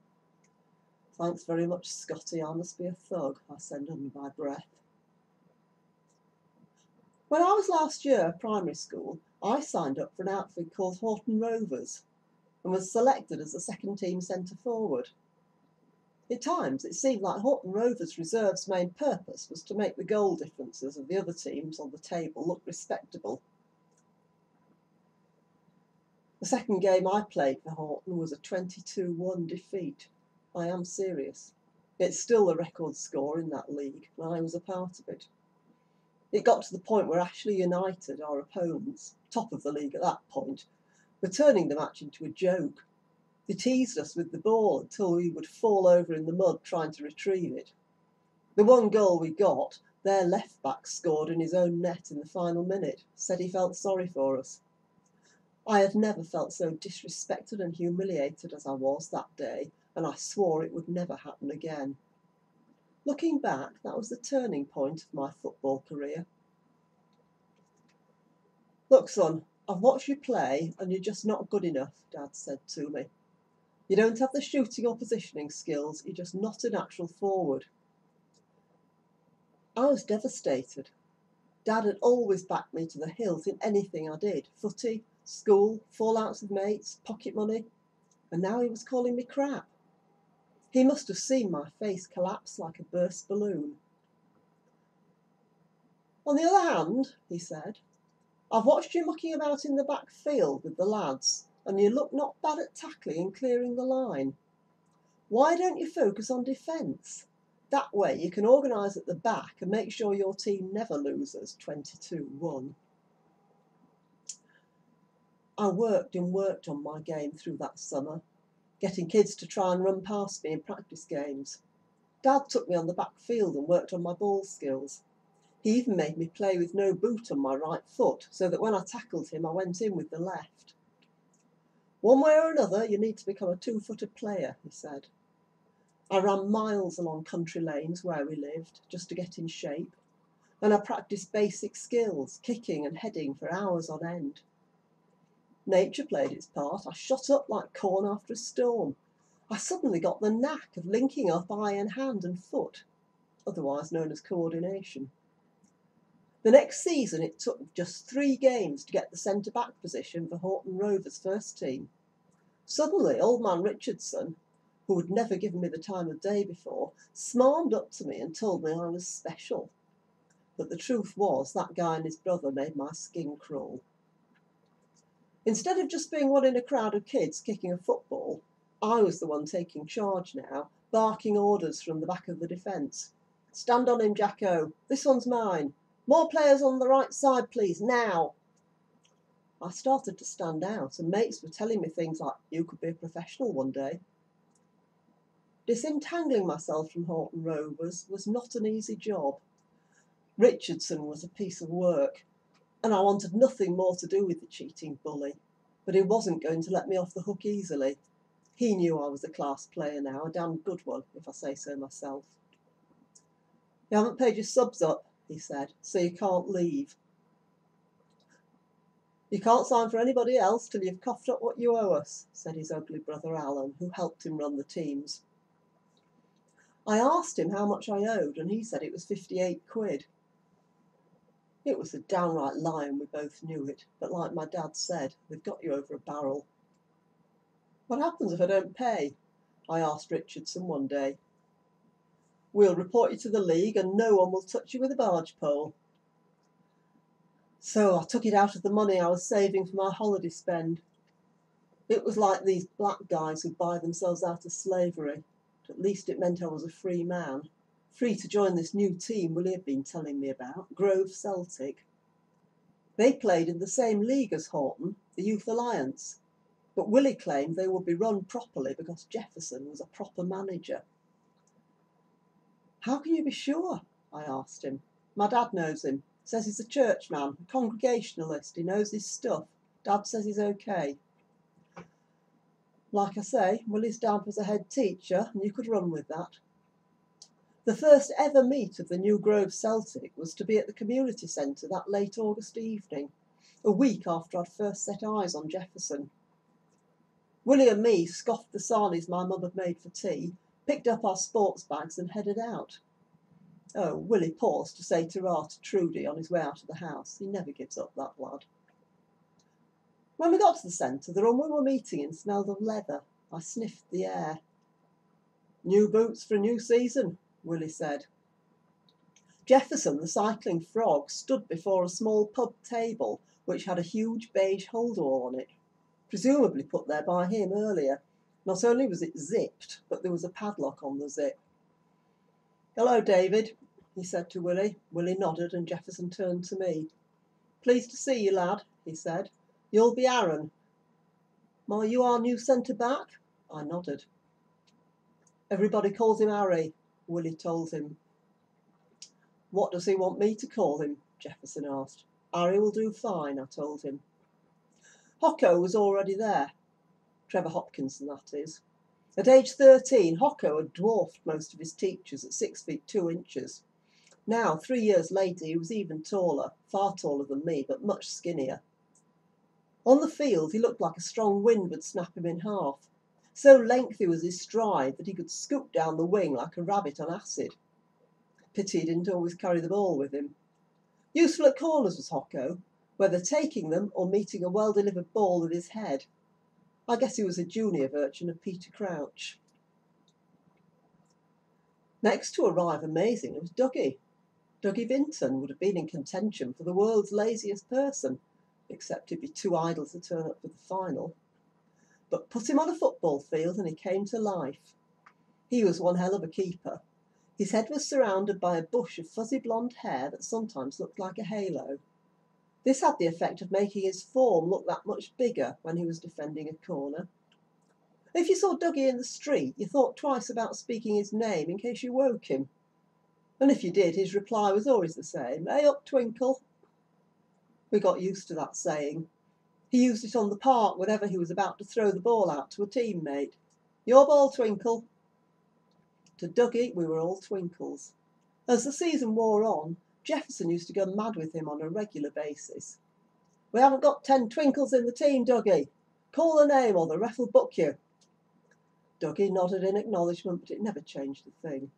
Thanks very much, Scotty, I must be a thug, I said under my breath. When I was last year at primary school, I signed up for an outfit called Horton Rovers and was selected as the second team centre forward. At times, it seemed like Horton Rovers' reserve's main purpose was to make the goal differences of the other teams on the table look respectable. The second game I played for Horton was a 22-1 defeat. I am serious. It's still the record score in that league, and I was a part of it. It got to the point where Ashley United, our opponents, top of the league at that point, were turning the match into a joke. They teased us with the ball until we would fall over in the mud trying to retrieve it. The one goal we got, their left-back scored in his own net in the final minute, said he felt sorry for us. I had never felt so disrespected and humiliated as I was that day, and I swore it would never happen again. Looking back, that was the turning point of my football career. Look, son, I've watched you play and you're just not good enough, Dad said to me. You don't have the shooting or positioning skills, you're just not a natural forward. I was devastated. Dad had always backed me to the hilt in anything I did. Footy, school, fallouts with mates, pocket money. And now he was calling me crap. He must have seen my face collapse like a burst balloon. On the other hand, he said, I've watched you mucking about in the back field with the lads, and you look not bad at tackling and clearing the line. Why don't you focus on defence? That way you can organise at the back and make sure your team never loses 22-1. I worked and worked on my game through that summer, getting kids to try and run past me in practice games. Dad took me on the back field and worked on my ball skills. He even made me play with no boot on my right foot, so that when I tackled him, I went in with the left. One way or another, you need to become a two-footed player, he said. I ran miles along country lanes where we lived, just to get in shape, and I practised basic skills, kicking and heading for hours on end. Nature played its part. I shot up like corn after a storm. I suddenly got the knack of linking up eye and hand and foot, otherwise known as coordination. The next season it took just 3 games to get the centre-back position for Horton Rovers' first team. Suddenly old man Richardson, who had never given me the time of day before, smarmed up to me and told me I was special. But the truth was that guy and his brother made my skin crawl. Instead of just being one in a crowd of kids kicking a football, I was the one taking charge now, barking orders from the back of the defence. Stand on him, Jacko. This one's mine. More players on the right side, please, now. I started to stand out, and mates were telling me things like, you could be a professional one day. Disentangling myself from Horton Rovers was not an easy job. Richardson was a piece of work, and I wanted nothing more to do with the cheating bully, but he wasn't going to let me off the hook easily. He knew I was a class player now, a damn good one, if I say so myself. You haven't paid your subs up, he said, so you can't leave. You can't sign for anybody else till you've coughed up what you owe us, said his ugly brother Alan, who helped him run the teams. I asked him how much I owed, and he said it was 58 quid. It was a downright lie, and we both knew it, but like my dad said, they've got you over a barrel. What happens if I don't pay? I asked Richardson one day. We'll report you to the league, and no one will touch you with a barge pole. So I took it out of the money I was saving for my holiday spend. It was like these black guys who buy themselves out of slavery. At least it meant I was a free man, free to join this new team Willie had been telling me about, Grove Celtic. They played in the same league as Horton, the Youth Alliance, but Willie claimed they would be run properly because Jefferson was a proper manager. How can you be sure? I asked him. My dad knows him. Says he's a churchman, a congregationalist. He knows his stuff. Dad says he's okay. Like I say, Willie's dad was a head teacher, and you could run with that. The first ever meet of the new Grove Celtic was to be at the community centre that late August evening, a week after I'd first set eyes on Jefferson. Willie and me scoffed the sarnies my mum had made for tea, picked up our sports bags and headed out. Oh, Willie paused to say ta-ra to Trudy on his way out of the house. He never gives up, that lad. When we got to the centre, the room we were meeting in smelled of leather. I sniffed the air. New boots for a new season, Willie said. Jefferson, the cycling frog, stood before a small pub table which had a huge beige holdall on it, presumably put there by him earlier. Not only was it zipped, but there was a padlock on the zip. Hello, David, he said to Willie. Willie nodded and Jefferson turned to me. Pleased to see you, lad, he said. You'll be Aaron. Are you our new centre-back? I nodded. Everybody calls him Harry, Willie told him. What does he want me to call him? Jefferson asked. Harry will do fine, I told him. Hocko was already there. Trevor Hopkinson, that is. At age 13, Hocko had dwarfed most of his teachers at 6 feet 2 inches. Now, 3 years later, he was even taller, far taller than me, but much skinnier. On the field, he looked like a strong wind would snap him in half. So lengthy was his stride that he could scoop down the wing like a rabbit on acid. Pity he didn't always carry the ball with him. Useful at corners was Hocko, whether taking them or meeting a well-delivered ball with his head. I guess he was a junior version of Peter Crouch. Next to arrive amazingly was Dougie. Dougie Vinton would have been in contention for the world's laziest person, except he'd be too idle to turn up for the final. But put him on a football field and he came to life. He was one hell of a keeper. His head was surrounded by a bush of fuzzy blonde hair that sometimes looked like a halo. This had the effect of making his form look that much bigger when he was defending a corner. If you saw Dougie in the street, you thought twice about speaking his name in case you woke him. And if you did, his reply was always the same, "Hey up, Twinkle." We got used to that saying. He used it on the park whenever he was about to throw the ball out to a teammate. "Your ball, Twinkle." To Dougie, we were all twinkles. As the season wore on, Jefferson used to go mad with him on a regular basis. "We haven't got 10 twinkles in the team, Dougie. Call the name or the ref will book you." Dougie nodded in acknowledgement, but it never changed a thing.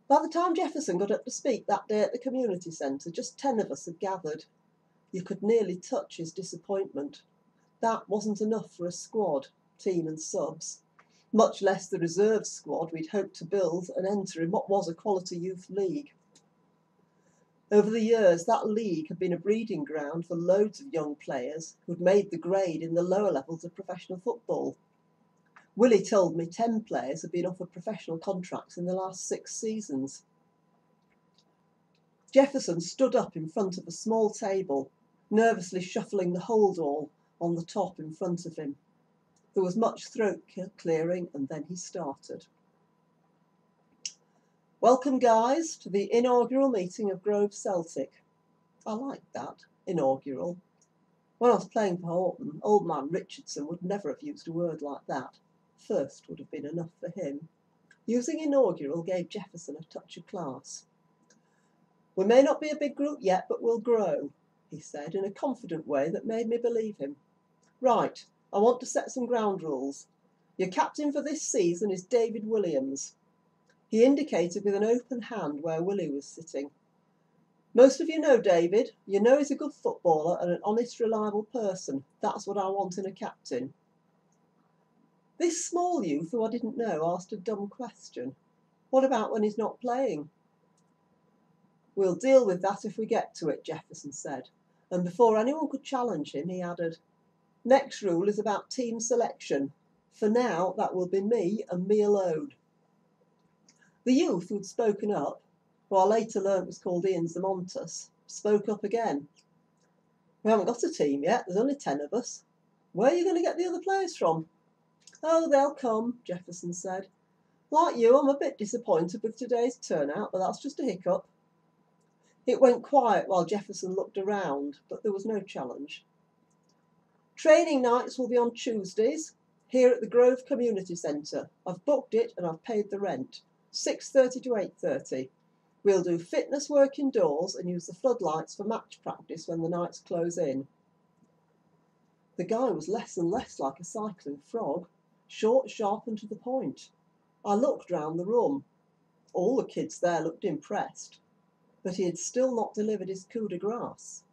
By the time Jefferson got up to speak that day at the community centre, just 10 of us had gathered. You could nearly touch his disappointment. That wasn't enough for a squad, team and subs, much less the reserve squad we'd hoped to build and enter in what was a quality youth league. Over the years, that league had been a breeding ground for loads of young players who'd made the grade in the lower levels of professional football. Willie told me 10 players had been offered professional contracts in the last 6 seasons. Jefferson stood up in front of a small table, nervously shuffling the holdall on the top in front of him. There was much throat clearing, and then he started. "Welcome, guys, to the inaugural meeting of Grove Celtic." I liked that, inaugural. When I was playing for Horton, old man Richardson would never have used a word like that. First would have been enough for him. Using inaugural gave Jefferson a touch of class. We may not be a big group yet, but we'll grow, he said in a confident way that made me believe him. Right, I want to set some ground rules. Your captain for this season is David Williams. He indicated with an open hand where Willie was sitting. Most of you know David. You know he's a good footballer and an honest, reliable person. That's what I want in a captain. This small youth, who I didn't know, asked a dumb question. What about when he's not playing? We'll deal with that if we get to it, Jefferson said. And before anyone could challenge him, he added, next rule is about team selection. For now, that will be me and me alone. The youth who'd spoken up, who I later learnt was called Ian Zamontas, spoke up again. We haven't got a team yet. There's only 10 of us. Where are you going to get the other players from? Oh, they'll come, Jefferson said. Like you, I'm a bit disappointed with today's turnout, but that's just a hiccup. It went quiet while Jefferson looked around, but there was no challenge. Training nights will be on Tuesdays, here at the Grove Community Centre. I've booked it and I've paid the rent. 6:30 to 8:30. We'll do fitness work indoors and use the floodlights for match practice when the nights close in. The guy was less and less like a cycling frog, short, sharp and to the point. I looked round the room. All the kids there looked impressed, but he had still not delivered his coup de grace.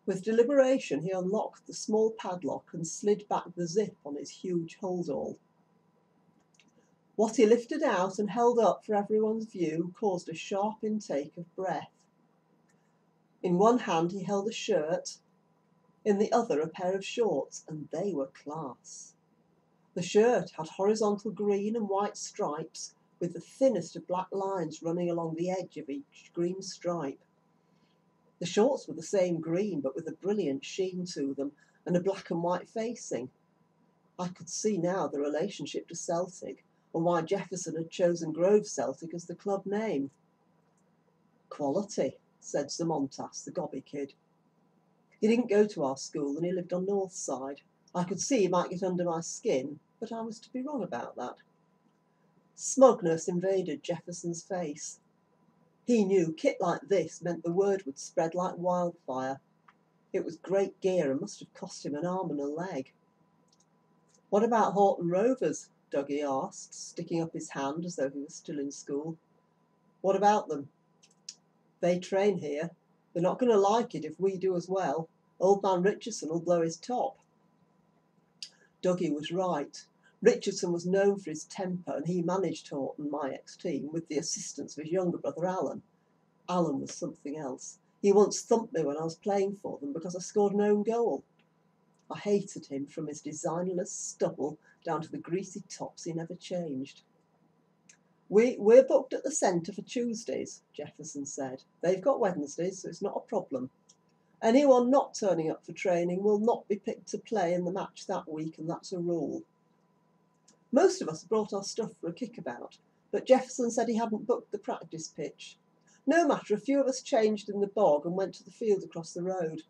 With deliberation, he unlocked the small padlock and slid back the zip on his huge holdall. What he lifted out and held up for everyone's view caused a sharp intake of breath. In one hand he held a shirt, in the other a pair of shorts, and they were class. The shirt had horizontal green and white stripes, with the thinnest of black lines running along the edge of each green stripe. The shorts were the same green, but with a brilliant sheen to them, and a black and white facing. I could see now the relationship to Celtic, and why Jefferson had chosen Grove Celtic as the club name. Quality, said Zamontas, the gobby kid. He didn't go to our school and he lived on North Side. I could see he might get under my skin, but I was to be wrong about that. Smugness invaded Jefferson's face. He knew kit like this meant the word would spread like wildfire. It was great gear and must have cost him an arm and a leg. What about Horton Rovers? Dougie asked, sticking up his hand as though he was still in school. What about them? They train here. They're not going to like it if we do as well. Old man Richardson will blow his top. Dougie was right. Richardson was known for his temper, and he managed Horton, my ex-team, with the assistance of his younger brother Alan. Alan was something else. He once thumped me when I was playing for them because I scored an own goal. I hated him from his designerless stubble down to the greasy tops he never changed. We're booked at the centre for Tuesdays, Jefferson said. They've got Wednesdays, so it's not a problem. Anyone not turning up for training will not be picked to play in the match that week, and that's a rule. Most of us brought our stuff for a kickabout, but Jefferson said he hadn't booked the practice pitch. No matter, a few of us changed in the bog and went to the field across the road.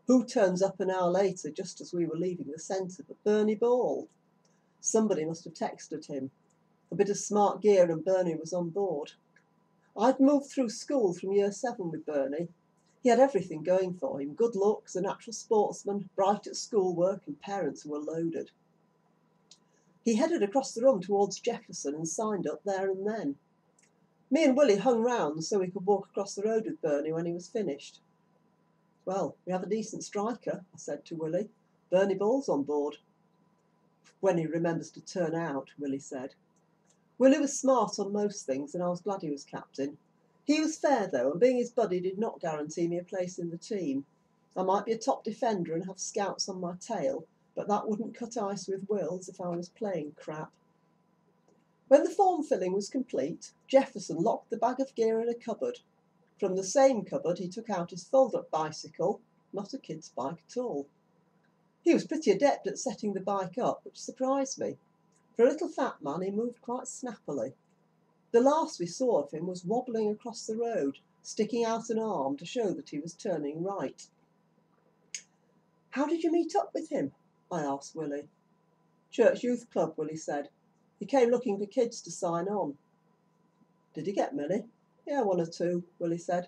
Who turns up an hour later, just as we were leaving the centre, but Bernie Ball? Somebody must have texted him. A bit of smart gear and Bernie was on board. I'd moved through school from year 7 with Bernie. He had everything going for him, good looks, a natural sportsman, bright at schoolwork, and parents who were loaded. He headed across the room towards Jefferson and signed up there and then. Me and Willie hung round so we could walk across the road with Bernie when he was finished. Well, we have a decent striker, I said to Willie. Bernie Ball's on board. When he remembers to turn out, Willie said. Willie was smart on most things, and I was glad he was captain. He was fair, though, and being his buddy did not guarantee me a place in the team. I might be a top defender and have scouts on my tail, but that wouldn't cut ice with Wills if I was playing crap. When the form filling was complete, Jefferson locked the bag of gear in a cupboard. From the same cupboard he took out his fold-up bicycle, not a kid's bike at all. He was pretty adept at setting the bike up, which surprised me. For a little fat man, he moved quite snappily. The last we saw of him was wobbling across the road, sticking out an arm to show that he was turning right. How did you meet up with him? I asked Willie. Church Youth Club, Willie said. He came looking for kids to sign on. Did he get many? Yeah, one or two, Willie said.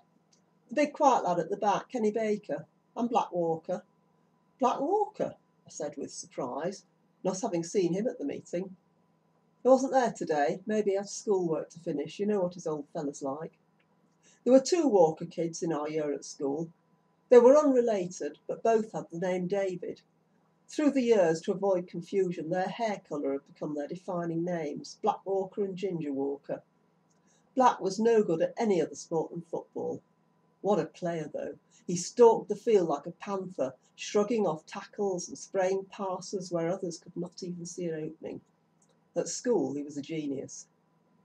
The big quiet lad at the back, Kenny Baker, and Black Walker. Black Walker, I said with surprise, not having seen him at the meeting. He wasn't there today. Maybe he had schoolwork to finish. You know what his old fella's like. There were two Walker kids in our year at school. They were unrelated, but both had the name David. Through the years, to avoid confusion, their hair colour had become their defining names, Black Walker and Ginger Walker. Black was no good at any other sport than football. What a player, though. He stalked the field like a panther, shrugging off tackles and spraying passes where others could not even see an opening. At school, he was a genius.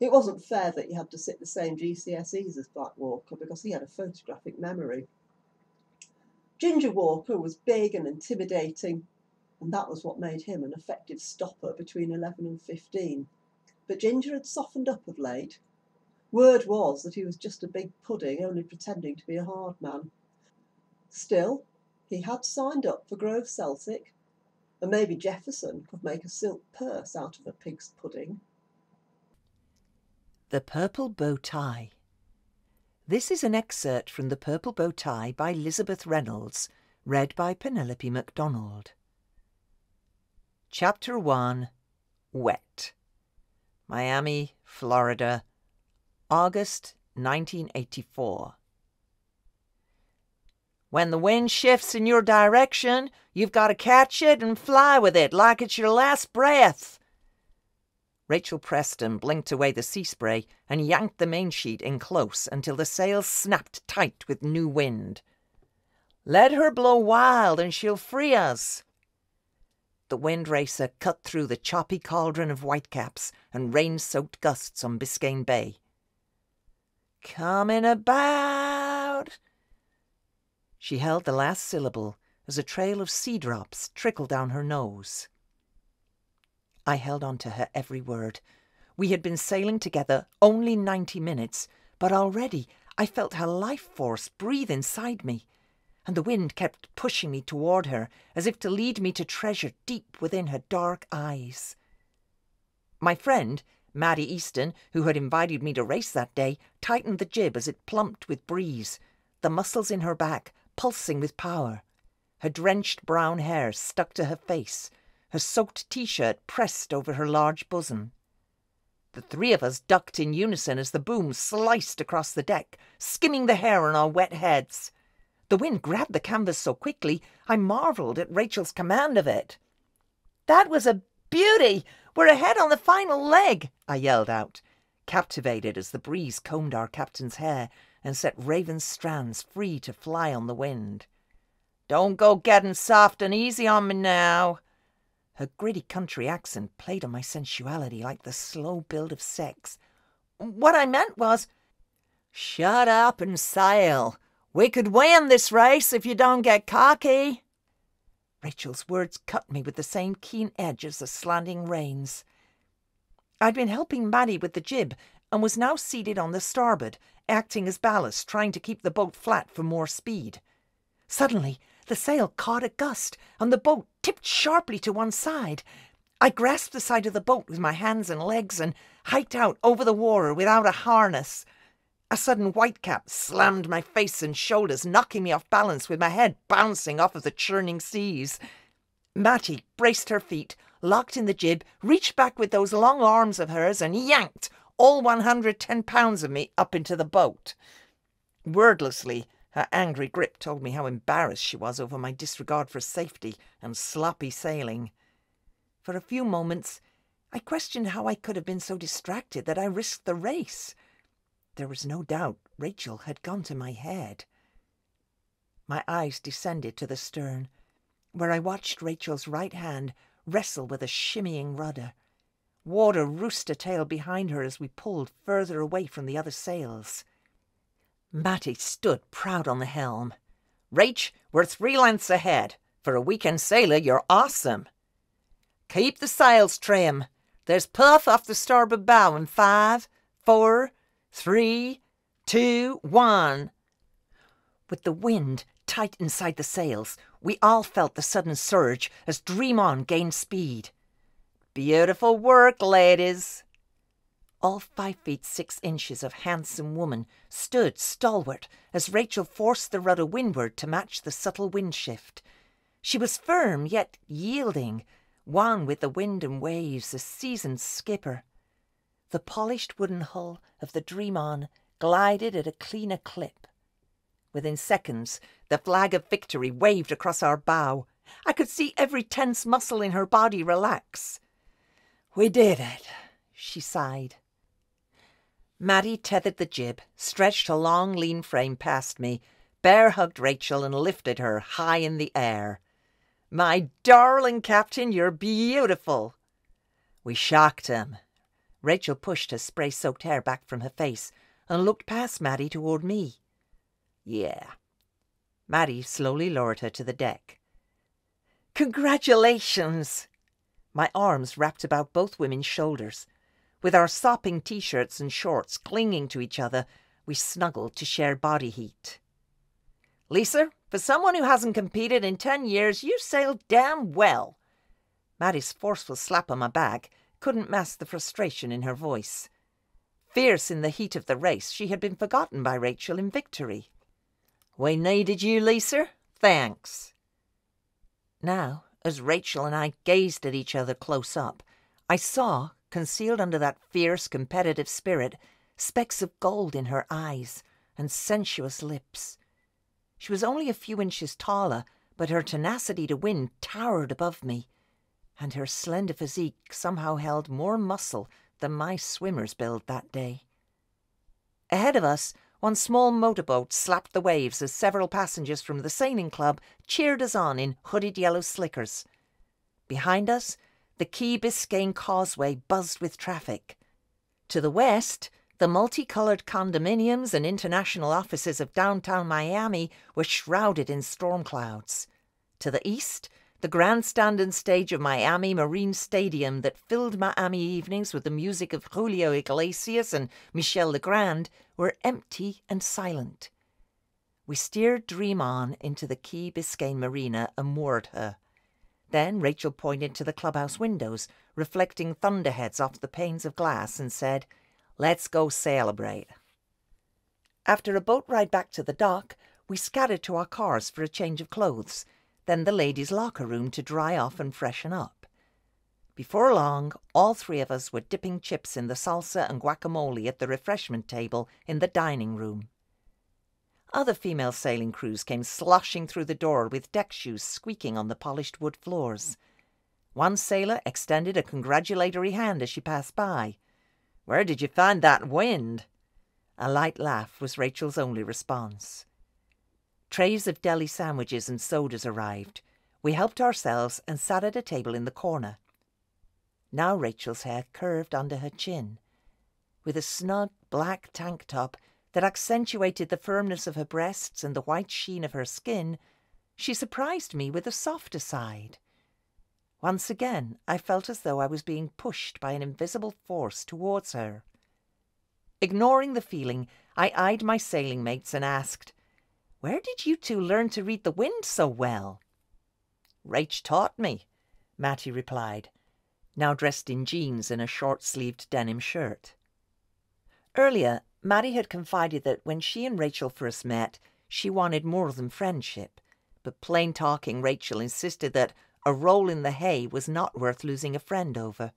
It wasn't fair that he had to sit the same GCSEs as Black Walker because he had a photographic memory. Ginger Walker was big and intimidating, and that was what made him an effective stopper between 11 and 15. But Ginger had softened up of late. Word was that he was just a big pudding, only pretending to be a hard man. Still, he had signed up for Grove Celtic, and maybe Jefferson could make a silk purse out of a pig's pudding. The Purple Bow Tie. This is an excerpt from The Purple Bow Tie by Lisabeth Reynolds, read by Penelope MacDonald. Chapter 1. Wet. Miami, Florida, August 1984. When the wind shifts in your direction, you've got to catch it and fly with it like it's your last breath. Rachel Preston blinked away the sea spray and yanked the mainsheet in close until the sails snapped tight with new wind. Let her blow wild and she'll free us. The wind racer cut through the choppy cauldron of whitecaps and rain-soaked gusts on Biscayne Bay. Coming about. She held the last syllable as a trail of sea drops trickled down her nose. I held on to her every word. We had been sailing together only 90 minutes, but already I felt her life force breathe inside me, and the wind kept pushing me toward her as if to lead me to treasure deep within her dark eyes. My friend, Maddie Easton, who had invited me to race that day, tightened the jib as it plumped with breeze, the muscles in her back pulsing with power. Her drenched brown hair stuck to her face, her soaked T-shirt pressed over her large bosom. The three of us ducked in unison as the boom sliced across the deck, skimming the hair on our wet heads. The wind grabbed the canvas so quickly, I marvelled at Rachel's command of it. "That was a beauty! We're ahead on the final leg!" I yelled out, captivated as the breeze combed our captain's hair and set Raven's strands free to fly on the wind. "Don't go getting soft and easy on me now." Her gritty country accent played on my sensuality like the slow build of sex. "What I meant was—" "Shut up and sail. We could win this race if you don't get cocky." Rachel's words cut me with the same keen edge as the slanting reins. I'd been helping Maddie with the jib and was now seated on the starboard, acting as ballast, trying to keep the boat flat for more speed. Suddenly, the sail caught a gust, and the boat tipped sharply to one side. I grasped the side of the boat with my hands and legs and hiked out over the water without a harness. A sudden whitecap slammed my face and shoulders, knocking me off balance with my head bouncing off of the churning seas. Mattie braced her feet, locked in the jib, reached back with those long arms of hers and yanked all 110 pounds of me up into the boat. Wordlessly, her angry grip told me how embarrassed she was over my disregard for safety and sloppy sailing. For a few moments, I questioned how I could have been so distracted that I risked the race. There was no doubt Rachel had gone to my head. My eyes descended to the stern, where I watched Rachel's right hand wrestle with a shimmying rudder. Water roosed a tail behind her as we pulled further away from the other sails. Mattie stood proud on the helm. "Rach, we're 3 lengths ahead. For a weekend sailor, you're awesome." "Keep the sails trim. There's puff off the starboard bow in 5, 4, 3, 2, 1. With the wind tight inside the sails, we all felt the sudden surge as Dream On gained speed. "Beautiful work, ladies." all 5 feet 6 inches of handsome woman, stood stalwart as Rachel forced the rudder windward to match the subtle wind shift. She was firm yet yielding, one with the wind and waves, a seasoned skipper. The polished wooden hull of the Dream On glided at a cleaner clip. Within seconds, the flag of victory waved across our bow. I could see every tense muscle in her body relax. "We did it," she sighed. Maddie tethered the jib, stretched her long, lean frame past me, bear-hugged Rachel and lifted her high in the air. "My darling Captain, you're beautiful." We shocked him. Rachel pushed her spray-soaked hair back from her face and looked past Maddie toward me. "Yeah." Maddie slowly lowered her to the deck. "Congratulations!" My arms wrapped about both women's shoulders. With our sopping T-shirts and shorts clinging to each other, we snuggled to share body heat. "Lisa, for someone who hasn't competed in 10 years, you sailed damn well." Maddie's forceful slap on my back couldn't mask the frustration in her voice. Fierce in the heat of the race, she had been forgotten by Rachel in victory. "We needed you, Lisa. Thanks." Now, as Rachel and I gazed at each other close up, I saw, concealed under that fierce, competitive spirit, specks of gold in her eyes and sensuous lips. She was only a few inches taller, but her tenacity to win towered above me, and her slender physique somehow held more muscle than my swimmer's build that day. Ahead of us, one small motorboat slapped the waves as several passengers from the sailing club cheered us on in hooded yellow slickers. Behind us, the Key Biscayne Causeway buzzed with traffic. To the west, the multicoloured condominiums and international offices of downtown Miami were shrouded in storm clouds. To the east, the grandstand and stage of Miami Marine Stadium that filled Miami evenings with the music of Julio Iglesias and Michel Legrand were empty and silent. We steered Dream On into the Key Biscayne Marina and moored her. Then Rachel pointed to the clubhouse windows, reflecting thunderheads off the panes of glass, and said, "Let's go celebrate." After a boat ride back to the dock, we scattered to our cars for a change of clothes, then the ladies' locker room to dry off and freshen up. Before long, all three of us were dipping chips in the salsa and guacamole at the refreshment table in the dining room. Other female sailing crews came sloshing through the door with deck shoes squeaking on the polished wood floors. One sailor extended a congratulatory hand as she passed by. "Where did you find that wind?" A light laugh was Rachel's only response. Trays of deli sandwiches and sodas arrived. We helped ourselves and sat at a table in the corner. Now Rachel's hair curved under her chin. With a snug black tank top that accentuated the firmness of her breasts and the white sheen of her skin, she surprised me with a softer side. Once again, I felt as though I was being pushed by an invisible force towards her. Ignoring the feeling, I eyed my sailing mates and asked, "Where did you two learn to read the wind so well?" "Rach taught me," Matty replied, now dressed in jeans and a short-sleeved denim shirt. Earlier, Maddie had confided that when she and Rachel first met, she wanted more than friendship, but plain-talking Rachel insisted that a roll in the hay was not worth losing a friend over.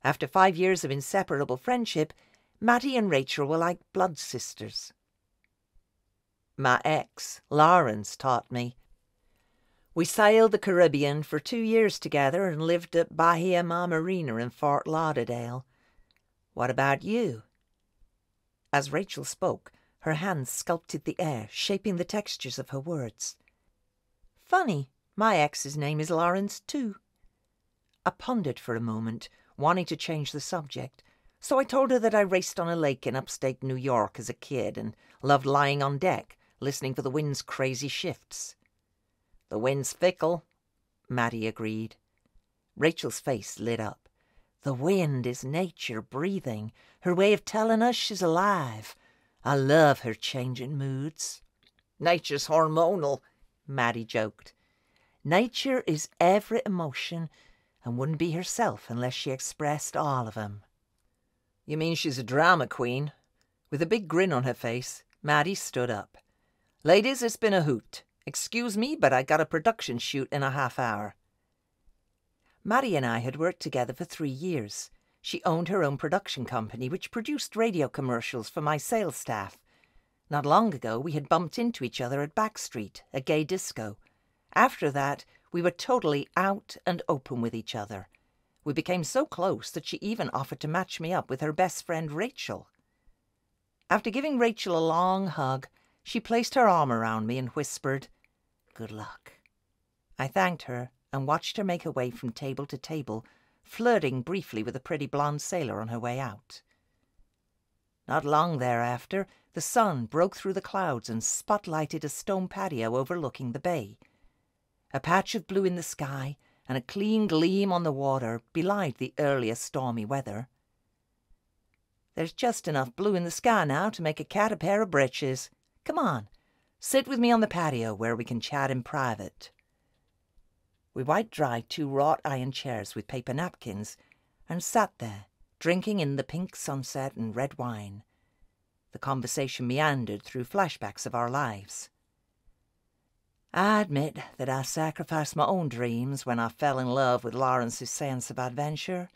After 5 years of inseparable friendship, Maddie and Rachel were like blood sisters. My ex, Lawrence, taught me. We sailed the Caribbean for 2 years together and lived at Bahia Mar Marina in Fort Lauderdale. What about you? As Rachel spoke, her hands sculpted the air, shaping the textures of her words. Funny, my ex's name is Lawrence too. I pondered for a moment, wanting to change the subject, so I told her that I raced on a lake in upstate New York as a kid and loved lying on deck, listening for the wind's crazy shifts. The wind's fickle, Maddie agreed. Rachel's face lit up. The wind is nature breathing, her way of telling us she's alive. I love her changing moods. Nature's hormonal, Maddie joked. Nature is every emotion and wouldn't be herself unless she expressed all of them. You mean she's a drama queen? With a big grin on her face, Maddie stood up. Ladies, it's been a hoot. Excuse me, but I got a production shoot in a half hour. Maddie and I had worked together for 3 years. She owned her own production company, which produced radio commercials for my sales staff. Not long ago, we had bumped into each other at Backstreet, a gay disco. After that, we were totally out and open with each other. We became so close that she even offered to match me up with her best friend Rachel. After giving Rachel a long hug, she placed her arm around me and whispered, "Good luck." I thanked her and watched her make her way from table to table, flirting briefly with a pretty blonde sailor on her way out. Not long thereafter, the sun broke through the clouds and spotlighted a stone patio overlooking the bay. A patch of blue in the sky and a clean gleam on the water belied the earlier stormy weather. There's just enough blue in the sky now to make a cat a pair of breeches. Come on, sit with me on the patio where we can chat in private. We white-dried 2 wrought iron chairs with paper napkins and sat there, drinking in the pink sunset and red wine. The conversation meandered through flashbacks of our lives. I admit that I sacrificed my own dreams when I fell in love with Lawrence's sense of adventure.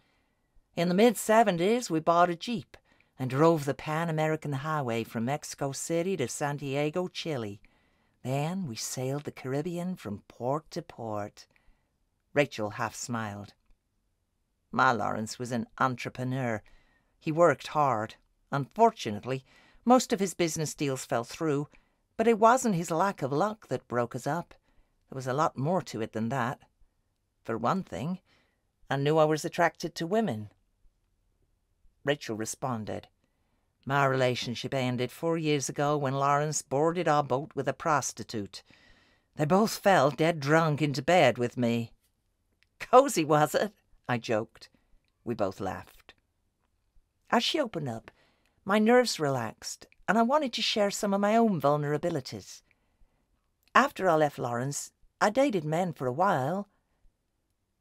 In the mid-70s, we bought a Jeep and drove the Pan-American Highway from Mexico City to Santiago, Chile. Then we sailed the Caribbean from port to port. Rachel half smiled. My Lawrence was an entrepreneur. He worked hard. Unfortunately, most of his business deals fell through, but it wasn't his lack of luck that broke us up. There was a lot more to it than that. For one thing, I knew I was attracted to women. Rachel responded. My relationship ended 4 years ago when Lawrence boarded our boat with a prostitute. They both fell dead drunk into bed with me. Cozy, was it? I joked. We both laughed. As she opened up, my nerves relaxed, and I wanted to share some of my own vulnerabilities. After I left Lawrence, I dated men for a while.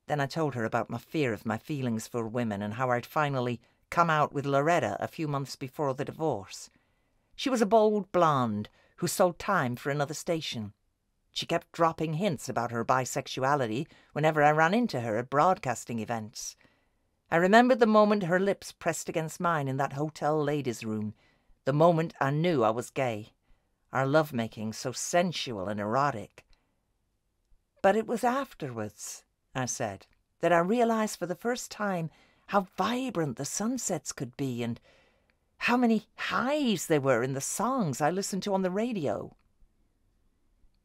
Then I told her about my fear of my feelings for women and how I'd finally come out with Loretta a few months before the divorce. She was a bold blonde who sold time for another station. She kept dropping hints about her bisexuality whenever I ran into her at broadcasting events. I remembered the moment her lips pressed against mine in that hotel ladies' room, the moment I knew I was gay, our lovemaking so sensual and erotic. But it was afterwards, I said, that I realized for the first time how vibrant the sunsets could be and how many highs there were in the songs I listened to on the radio.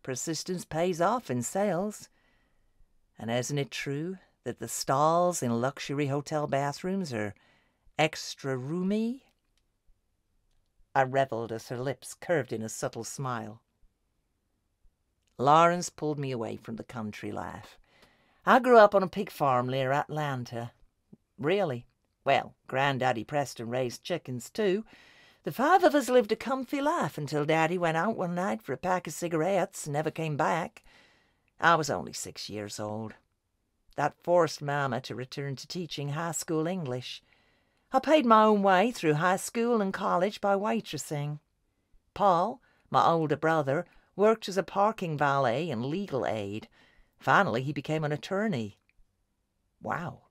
Persistence pays off in sales. And isn't it true that the stalls in luxury hotel bathrooms are extra roomy? I revelled as her lips curved in a subtle smile. Lawrence pulled me away from the country life. I grew up on a pig farm near Atlanta. Really? Well, Granddaddy Preston raised chickens too. The 5 of us lived a comfy life until Daddy went out one night for a pack of cigarettes and never came back. I was only 6 years old. That forced Mama to return to teaching high school English. I paid my own way through high school and college by waitressing. Paul, my older brother, worked as a parking valet and legal aid. Finally, he became an attorney. Wow.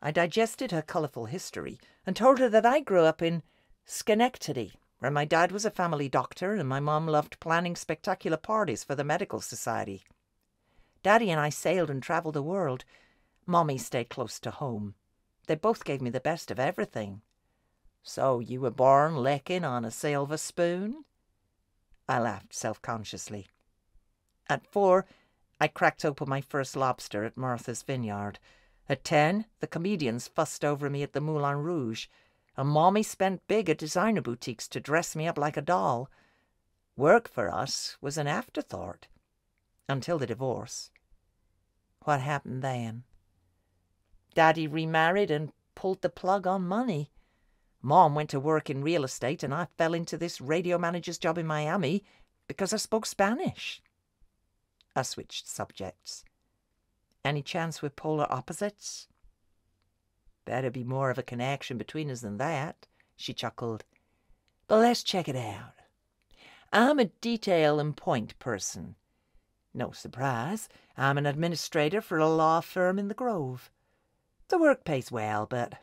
I digested her colourful history and told her that I grew up in Schenectady, where my dad was a family doctor and my mum loved planning spectacular parties for the medical society. Daddy and I sailed and travelled the world. Mommy stayed close to home. They both gave me the best of everything. So you were born licking on a silver spoon? I laughed self-consciously. At 4, I cracked open my first lobster at Martha's Vineyard. At 10, the comedians fussed over me at the Moulin Rouge, and Mommy spent big at designer boutiques to dress me up like a doll. Work for us was an afterthought. Until the divorce. What happened then? Daddy remarried and pulled the plug on money. Mom went to work in real estate and I fell into this radio manager's job in Miami because I spoke Spanish. I switched subjects. Any chance we're polar opposites? Better be more of a connection between us than that, she chuckled. But let's check it out. I'm a detail and point person. No surprise, I'm an administrator for a law firm in the Grove. The work pays well, but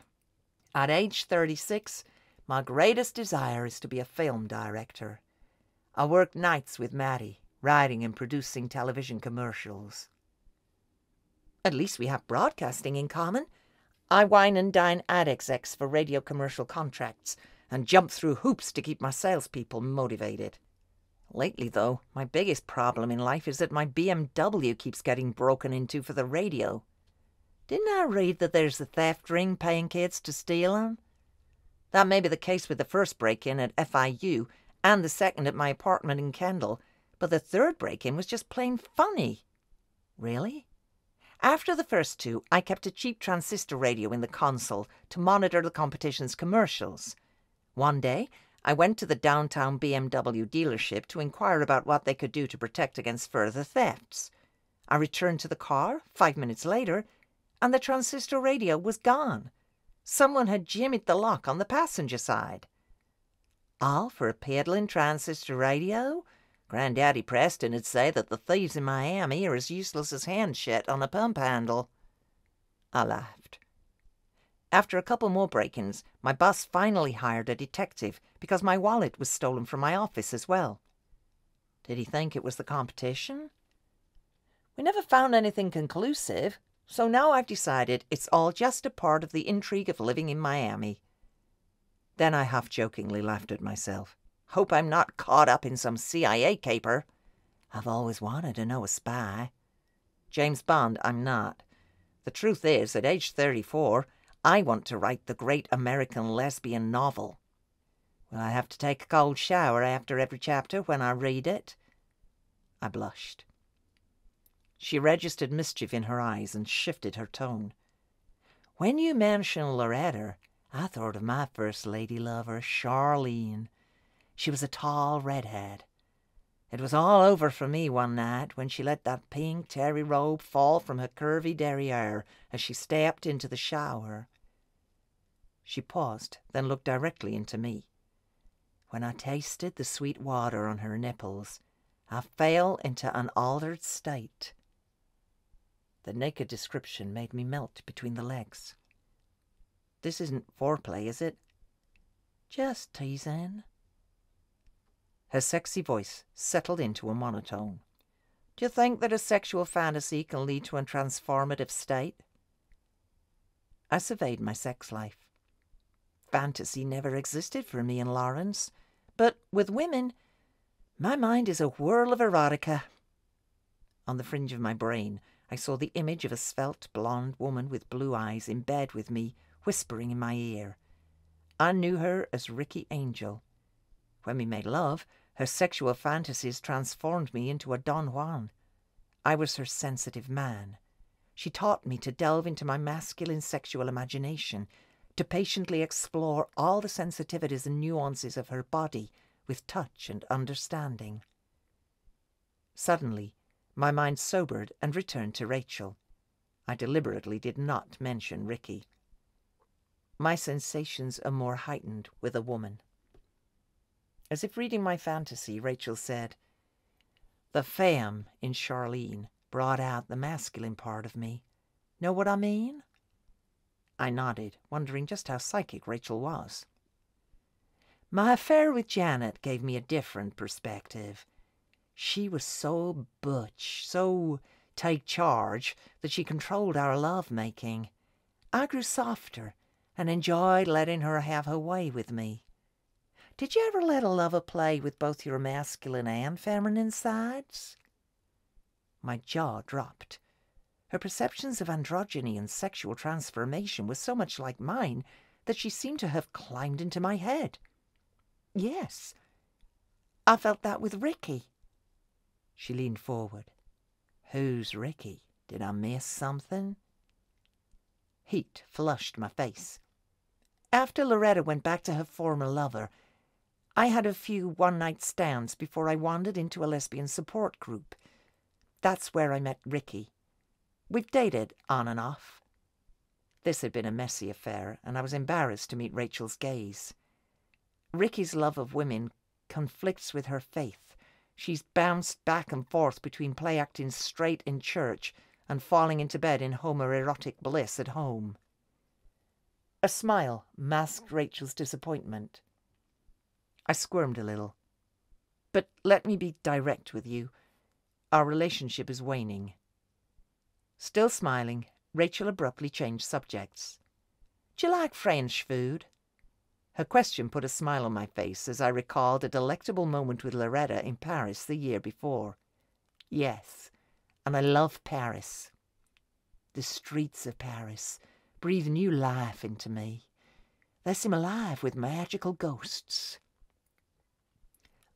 at age 36, my greatest desire is to be a film director. I work nights with Maddie, writing and producing television commercials. At least we have broadcasting in common. I wine and dine ad execs for radio commercial contracts and jump through hoops to keep my salespeople motivated. Lately, though, my biggest problem in life is that my BMW keeps getting broken into for the radio. Didn't I read that there's a theft ring paying kids to steal them? That may be the case with the first break-in at FIU and the second at my apartment in Kendal, but the third break-in was just plain funny. Really? After the first two, I kept a cheap transistor radio in the console to monitor the competition's commercials. One day, I went to the downtown BMW dealership to inquire about what they could do to protect against further thefts. I returned to the car 5 minutes later, and the transistor radio was gone. Someone had jimmied the lock on the passenger side. All for a peddling transistor radio? Granddaddy Preston would say that the thieves in Miami are as useless as hand shit on a pump handle. I laughed. After a couple more break-ins, my boss finally hired a detective because my wallet was stolen from my office as well. Did he think it was the competition? We never found anything conclusive, so now I've decided it's all just a part of the intrigue of living in Miami. Then I half-jokingly laughed at myself. Hope I'm not caught up in some CIA caper. I've always wanted to know a spy. James Bond, I'm not. The truth is, at age 34, I want to write the great American lesbian novel. Will I have to take a cold shower after every chapter when I read it? I blushed. She registered mischief in her eyes and shifted her tone. When you mentioned Loretta, I thought of my first lady lover, Charlene. She was a tall redhead. It was all over for me one night when she let that pink terry robe fall from her curvy derriere as she stepped into the shower. She paused, then looked directly into me. When I tasted the sweet water on her nipples, I fell into an altered state. The naked description made me melt between the legs. This isn't foreplay, is it? Just teasing. Her sexy voice settled into a monotone. Do you think that a sexual fantasy can lead to a transformative state? I surveyed my sex life. Fantasy never existed for me and Lawrence, but with women, my mind is a whirl of erotica. On the fringe of my brain, I saw the image of a svelte blonde woman with blue eyes in bed with me, whispering in my ear. I knew her as Ricky Angel. When we made love, her sexual fantasies transformed me into a Don Juan. I was her sensitive man. She taught me to delve into my masculine sexual imagination, to patiently explore all the sensitivities and nuances of her body with touch and understanding. Suddenly, my mind sobered and returned to Rachel. I deliberately did not mention Ricky. My sensations are more heightened with a woman. As if reading my fantasy, Rachel said, "The femme in Charlene brought out the masculine part of me. Know what I mean?" I nodded, wondering just how psychic Rachel was. My affair with Janet gave me a different perspective. She was so butch, so take charge, that she controlled our love-making. I grew softer and enjoyed letting her have her way with me. Did you ever let a lover play with both your masculine and feminine sides? My jaw dropped. Her perceptions of androgyny and sexual transformation were so much like mine that she seemed to have climbed into my head. Yes, I felt that with Ricky. She leaned forward. Who's Ricky? Did I miss something? Heat flushed my face. After Loretta went back to her former lover, I had a few one-night stands before I wandered into a lesbian support group. That's where I met Ricky. We've dated on and off. This had been a messy affair, and I was embarrassed to meet Rachel's gaze. Ricky's love of women conflicts with her faith. She's bounced back and forth between play acting straight in church and falling into bed in homoerotic bliss at home. A smile masked Rachel's disappointment. I squirmed a little. But let me be direct with you. Our relationship is waning. Still smiling, Rachel abruptly changed subjects. Do you like French food? Her question put a smile on my face as I recalled a delectable moment with Loretta in Paris the year before. Yes, and I love Paris. The streets of Paris breathe new life into me. They seem alive with magical ghosts.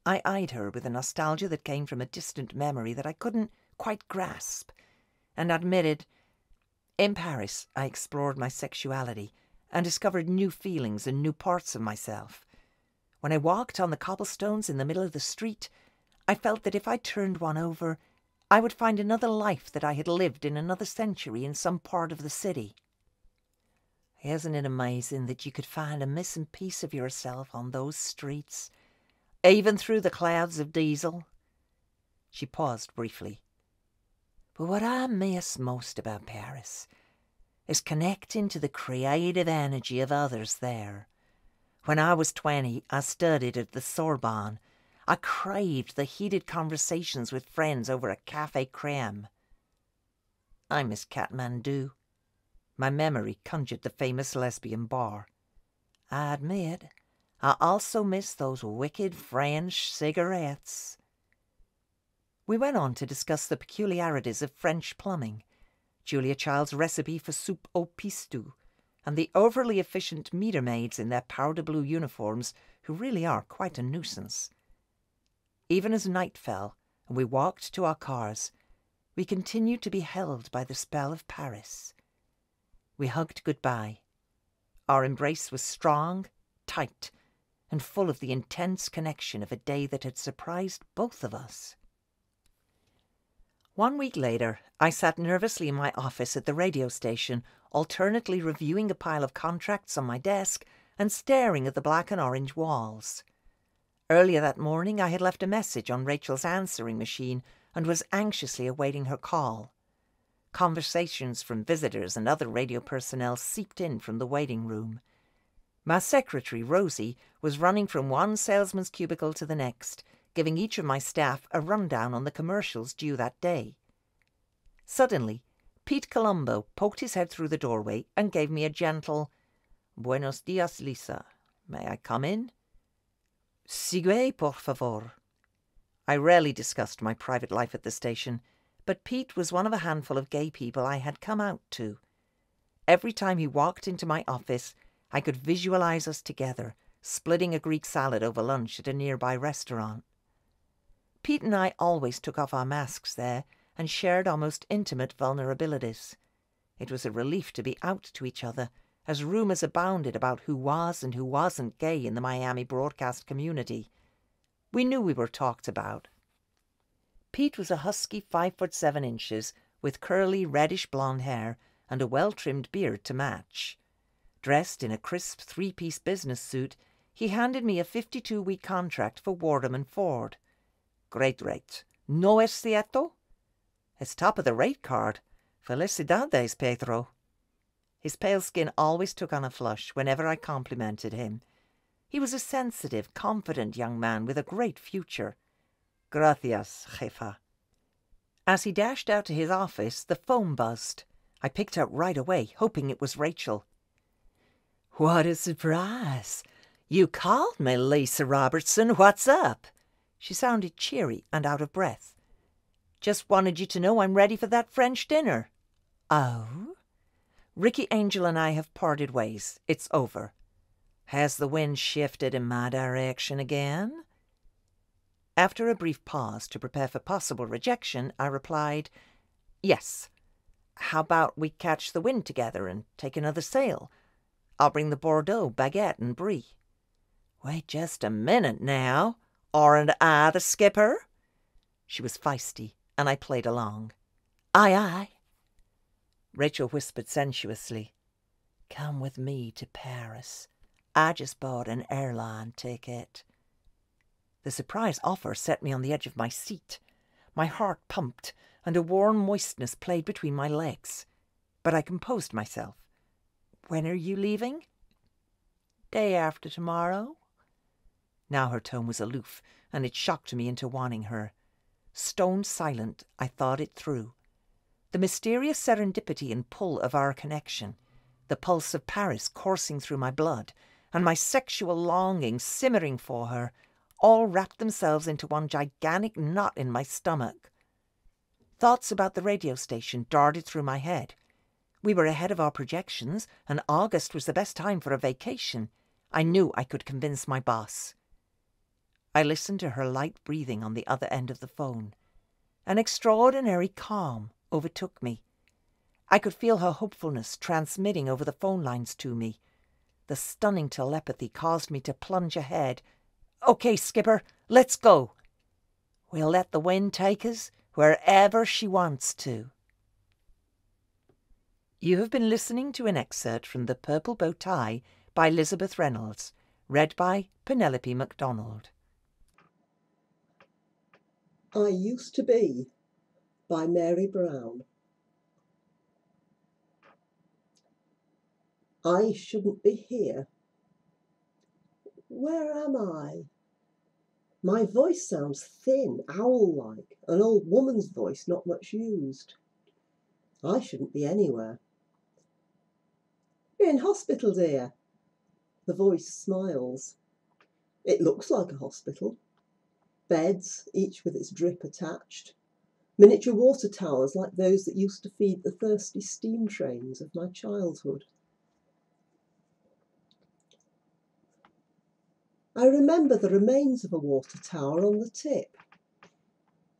I eyed her with a nostalgia that came from a distant memory that I couldn't quite grasp, and admitted, in Paris I explored my sexuality and discovered new feelings and new parts of myself. When I walked on the cobblestones in the middle of the street, I felt that if I turned one over, I would find another life that I had lived in another century in some part of the city. Isn't it amazing that you could find a missing piece of yourself on those streets, even through the clouds of diesel? She paused briefly. But what I miss most about Paris is connecting to the creative energy of others there. When I was 20, I studied at the Sorbonne. I craved the heated conversations with friends over a café crème. I miss Kathmandu. My memory conjured the famous lesbian bar. I admit, I also miss those wicked French cigarettes. We went on to discuss the peculiarities of French plumbing, Julia Child's recipe for soup au pistou, and the overly efficient meter maids in their powder blue uniforms who really are quite a nuisance. Even as night fell and we walked to our cars, we continued to be held by the spell of Paris. We hugged goodbye. Our embrace was strong, tight, and full of the intense connection of a day that had surprised both of us. 1 week later, I sat nervously in my office at the radio station, alternately reviewing a pile of contracts on my desk and staring at the black and orange walls. Earlier that morning, I had left a message on Rachel's answering machine and was anxiously awaiting her call. Conversations from visitors and other radio personnel seeped in from the waiting room. My secretary, Rosie, was running from one salesman's cubicle to the next, giving each of my staff a rundown on the commercials due that day. Suddenly, Pete Colombo poked his head through the doorway and gave me a gentle, "Buenos dias, Lisa. May I come in?" "Sigue, por favor." I rarely discussed my private life at the station, but Pete was one of a handful of gay people I had come out to. Every time he walked into my office, I could visualize us together, splitting a Greek salad over lunch at a nearby restaurant. Pete and I always took off our masks there and shared our most intimate vulnerabilities. It was a relief to be out to each other, as rumours abounded about who was and who wasn't gay in the Miami broadcast community. We knew we were talked about. Pete was a husky 5'7" with curly reddish blonde hair and a well-trimmed beard to match. Dressed in a crisp 3-piece business suit, he handed me a 52-week contract for Wardham and Ford. Great rate. No es cierto? It's top of the rate card. Felicidades, Pedro. His pale skin always took on a flush whenever I complimented him. He was a sensitive, confident young man with a great future. Gracias, jefa. As he dashed out to his office, the phone buzzed. I picked up right away, hoping it was Rachel. "What a surprise! You called me, Lisa Robertson. What's up?" She sounded cheery and out of breath. "Just wanted you to know I'm ready for that French dinner." "Oh?" "Ricky Angel and I have parted ways. It's over." "Has the wind shifted in my direction again?" After a brief pause to prepare for possible rejection, I replied, "Yes. How about we catch the wind together and take another sail? I'll bring the Bordeaux, baguette, and brie." "Wait just a minute now. Aren't I the skipper?" She was feisty, and I played along. "Aye, aye." Rachel whispered sensuously, Come with me to Paris. I just bought an airline ticket. The surprise offer set me on the edge of my seat. My heart pumped, and a warm moistness played between my legs. But I composed myself. When are you leaving? Day after tomorrow. Now her tone was aloof, and it shocked me into wanting her. Stone silent, I thought it through. The mysterious serendipity and pull of our connection, the pulse of Paris coursing through my blood, and my sexual longing simmering for her, all wrapped themselves into one gigantic knot in my stomach. Thoughts about the radio station darted through my head. We were ahead of our projections, and August was the best time for a vacation. I knew I could convince my boss. I listened to her light breathing on the other end of the phone. An extraordinary calm overtook me. I could feel her hopefulness transmitting over the phone lines to me. The stunning telepathy caused me to plunge ahead. Okay, Skipper, let's go. We'll let the wind take us wherever she wants to. You have been listening to an excerpt from The Purple Bowtie by Lisabeth Reynolds, read by Penelope MacDonald. I Used to Be by Mary Brown. I shouldn't be here. Where am I? My voice sounds thin, owl-like, an old woman's voice not much used. I shouldn't be anywhere. You're in hospital, dear. The voice smiles. It looks like a hospital. Beds, each with its drip attached. Miniature water towers like those that used to feed the thirsty steam trains of my childhood. I remember the remains of a water tower on the tip.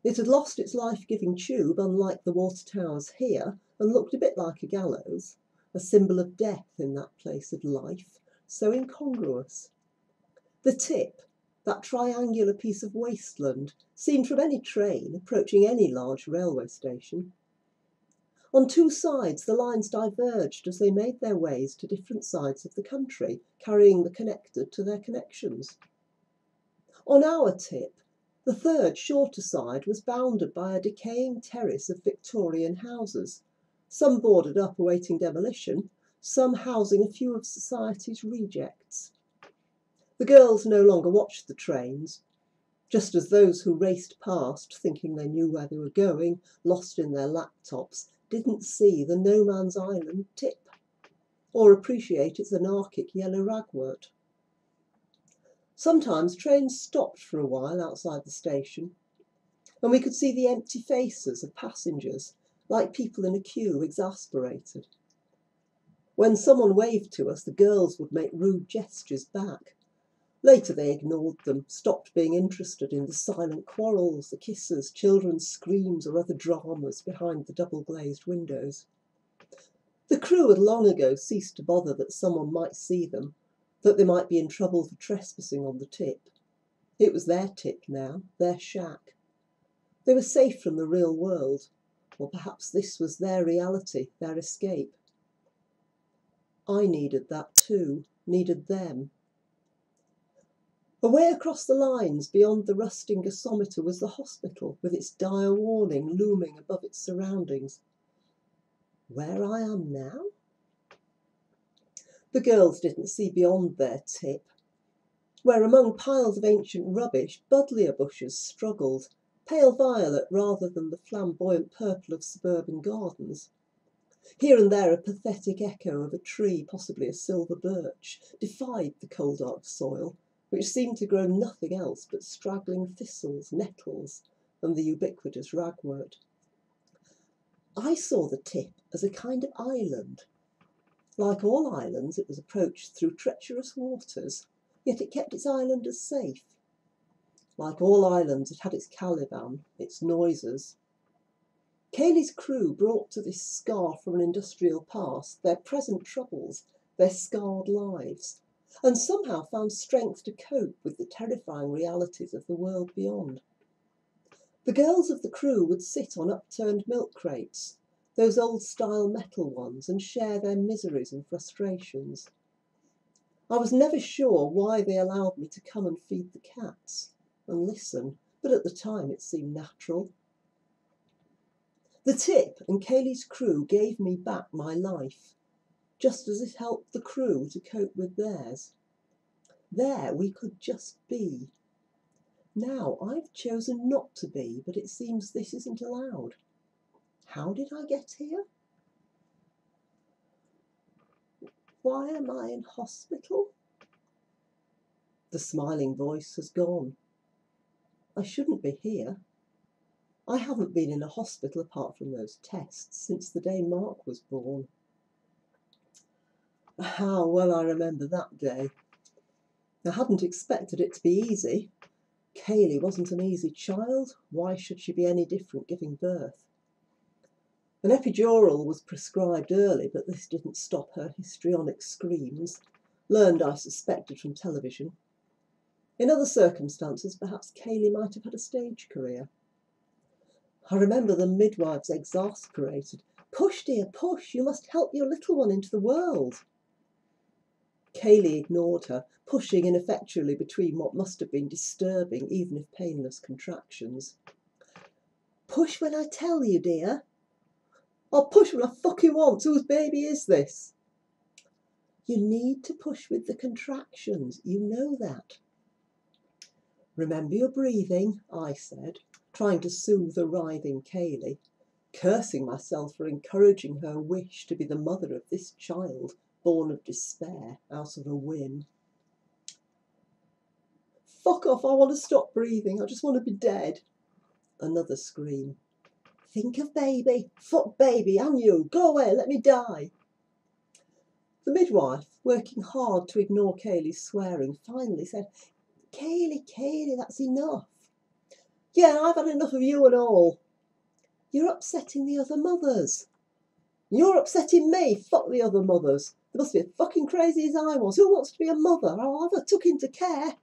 It had lost its life-giving tube, unlike the water towers here, and looked a bit like a gallows, a symbol of death in that place of life, so incongruous. The tip, that triangular piece of wasteland, seen from any train approaching any large railway station. On two sides, the lines diverged as they made their ways to different sides of the country, carrying the connected to their connections. On our tip, the third, shorter side was bounded by a decaying terrace of Victorian houses, some boarded up awaiting demolition, some housing a few of society's rejects. The girls no longer watched the trains, just as those who raced past, thinking they knew where they were going, lost in their laptops, didn't see the no man's island tip, or appreciate its anarchic yellow ragwort. Sometimes trains stopped for a while outside the station, and we could see the empty faces of passengers, like people in a queue, exasperated. When someone waved to us, the girls would make rude gestures back. Later they ignored them, stopped being interested in the silent quarrels, the kisses, children's screams or other dramas behind the double-glazed windows. The crew had long ago ceased to bother that someone might see them, that they might be in trouble for trespassing on the tip. It was their tip now, their shack. They were safe from the real world, or perhaps this was their reality, their escape. I needed that too, needed them. Away across the lines, beyond the rusting gasometer, was the hospital, with its dire warning looming above its surroundings. Where I am now? The girls didn't see beyond their tip, where among piles of ancient rubbish, buddleia bushes struggled, pale violet rather than the flamboyant purple of suburban gardens. Here and there a pathetic echo of a tree, possibly a silver birch, defied the coal dark soil, which seemed to grow nothing else but straggling thistles, nettles, and the ubiquitous ragwort. I saw the tip as a kind of island. Like all islands, it was approached through treacherous waters, yet it kept its islanders safe. Like all islands, it had its Caliban, its noises. Cayley's crew brought to this scar from an industrial past their present troubles, their scarred lives, and somehow found strength to cope with the terrifying realities of the world beyond. The girls of the crew would sit on upturned milk crates, those old-style metal ones, and share their miseries and frustrations. I was never sure why they allowed me to come and feed the cats and listen, but at the time it seemed natural. The tip and Kaylee's crew gave me back my life, just as it helped the crew to cope with theirs. There we could just be. Now I've chosen not to be, but it seems this isn't allowed. How did I get here? Why am I in hospital? The smiling voice has gone. I shouldn't be here. I haven't been in a hospital apart from those tests since the day Mark was born. How well I remember that day. I hadn't expected it to be easy. Kaylee wasn't an easy child. Why should she be any different giving birth? An epidural was prescribed early, but this didn't stop her histrionic screams, learned, I suspected, from television. In other circumstances, perhaps Kaylee might have had a stage career. I remember the midwives exasperated. "Push, dear, push! You must help your little one into the world." Kaylee ignored her, pushing ineffectually between what must have been disturbing, even if painless, contractions. "Push when I tell you, dear." "I'll push when I fucking want. Whose baby is this?" "You need to push with the contractions. You know that." "Remember your breathing," I said, trying to soothe the writhing Kaylee, cursing myself for encouraging her wish to be the mother of this child, born of despair, out of a whim. "Fuck off, I want to stop breathing. I just want to be dead." Another scream. "Think of baby. Fuck baby, and you. Go away, let me die." The midwife, working hard to ignore Kaylee's swearing, finally said, Kaylee, that's enough." "Yeah, I've had enough of you and all." "You're upsetting the other mothers." "You're upsetting me. Fuck the other mothers. They must be as fucking crazy as I was. Who wants to be a mother? I'll have her took into care."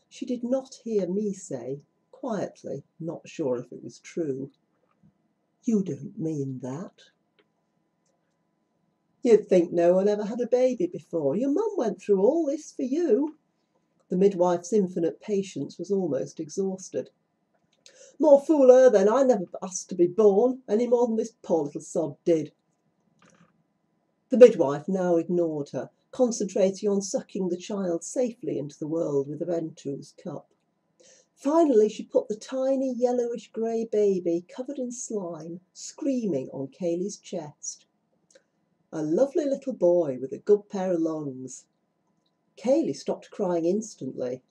She did not hear me say, quietly, not sure if it was true, "You don't mean that." "You'd think no one ever had a baby before. Your mum went through all this for you." The midwife's infinite patience was almost exhausted. "More fool her then. I never asked to be born, any more than this poor little sod did." The midwife now ignored her, concentrating on sucking the child safely into the world with a Ventouse cup. Finally, she put the tiny yellowish-grey baby, covered in slime, screaming on Kaylee's chest. A lovely little boy with a good pair of lungs. Kaylee stopped crying instantly,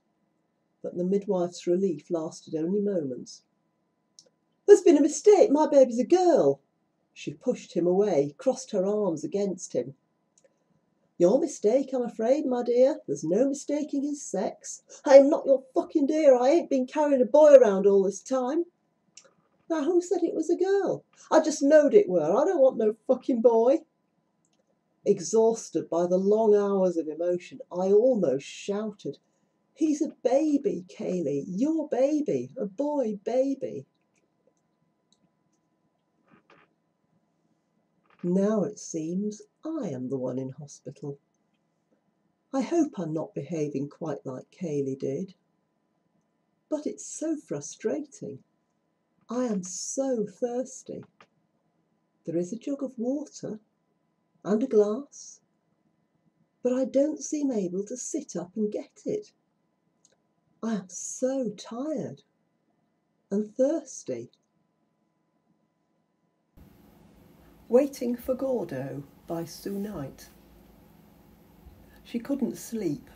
but the midwife's relief lasted only moments. "There's been a mistake. My baby's a girl." She pushed him away, crossed her arms against him. "Your mistake, I'm afraid, my dear. There's no mistaking his sex." "I'm not your fucking dear. I ain't been carrying a boy around all this time." "Now, who said it was a girl?" "I just knowed it were. I don't want no fucking boy." Exhausted by the long hours of emotion, I almost shouted, "He's a baby, Kaylee. Your baby. A boy baby." Now it seems I am the one in hospital. I hope I'm not behaving quite like Kaylee did. But it's so frustrating. I am so thirsty. There is a jug of water and a glass, but I don't seem able to sit up and get it. I am so tired and thirsty. Waiting for Gordo by Sue Knight. She couldn't sleep.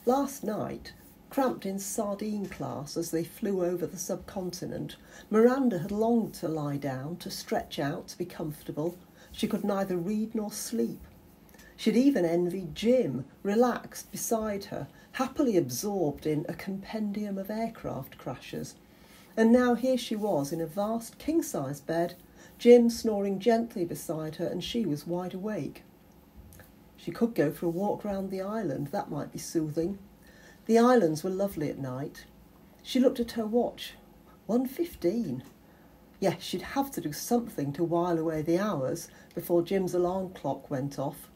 Last night, cramped in sardine class as they flew over the subcontinent, Miranda had longed to lie down, to stretch out, to be comfortable. She could neither read nor sleep. She'd even envied Jim, relaxed beside her, happily absorbed in a compendium of aircraft crashes. And now here she was in a vast king-size bed, Jim snoring gently beside her, and she was wide awake. She could go for a walk round the island. That might be soothing. The islands were lovely at night. She looked at her watch. 1:15. Yes, she'd have to do something to while away the hours before Jim's alarm clock went off.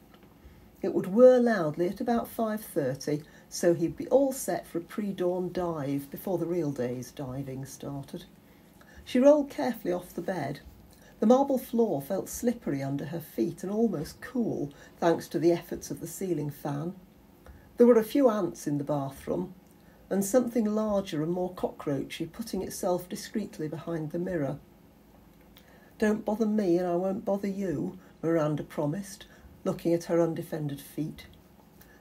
It would whir loudly at about 5:30, so he'd be all set for a pre-dawn dive before the real day's diving started. She rolled carefully off the bed. The marble floor felt slippery under her feet and almost cool, thanks to the efforts of the ceiling fan. There were a few ants in the bathroom, and something larger and more cockroachy putting itself discreetly behind the mirror. "Don't bother me and I won't bother you," Miranda promised, looking at her undefended feet.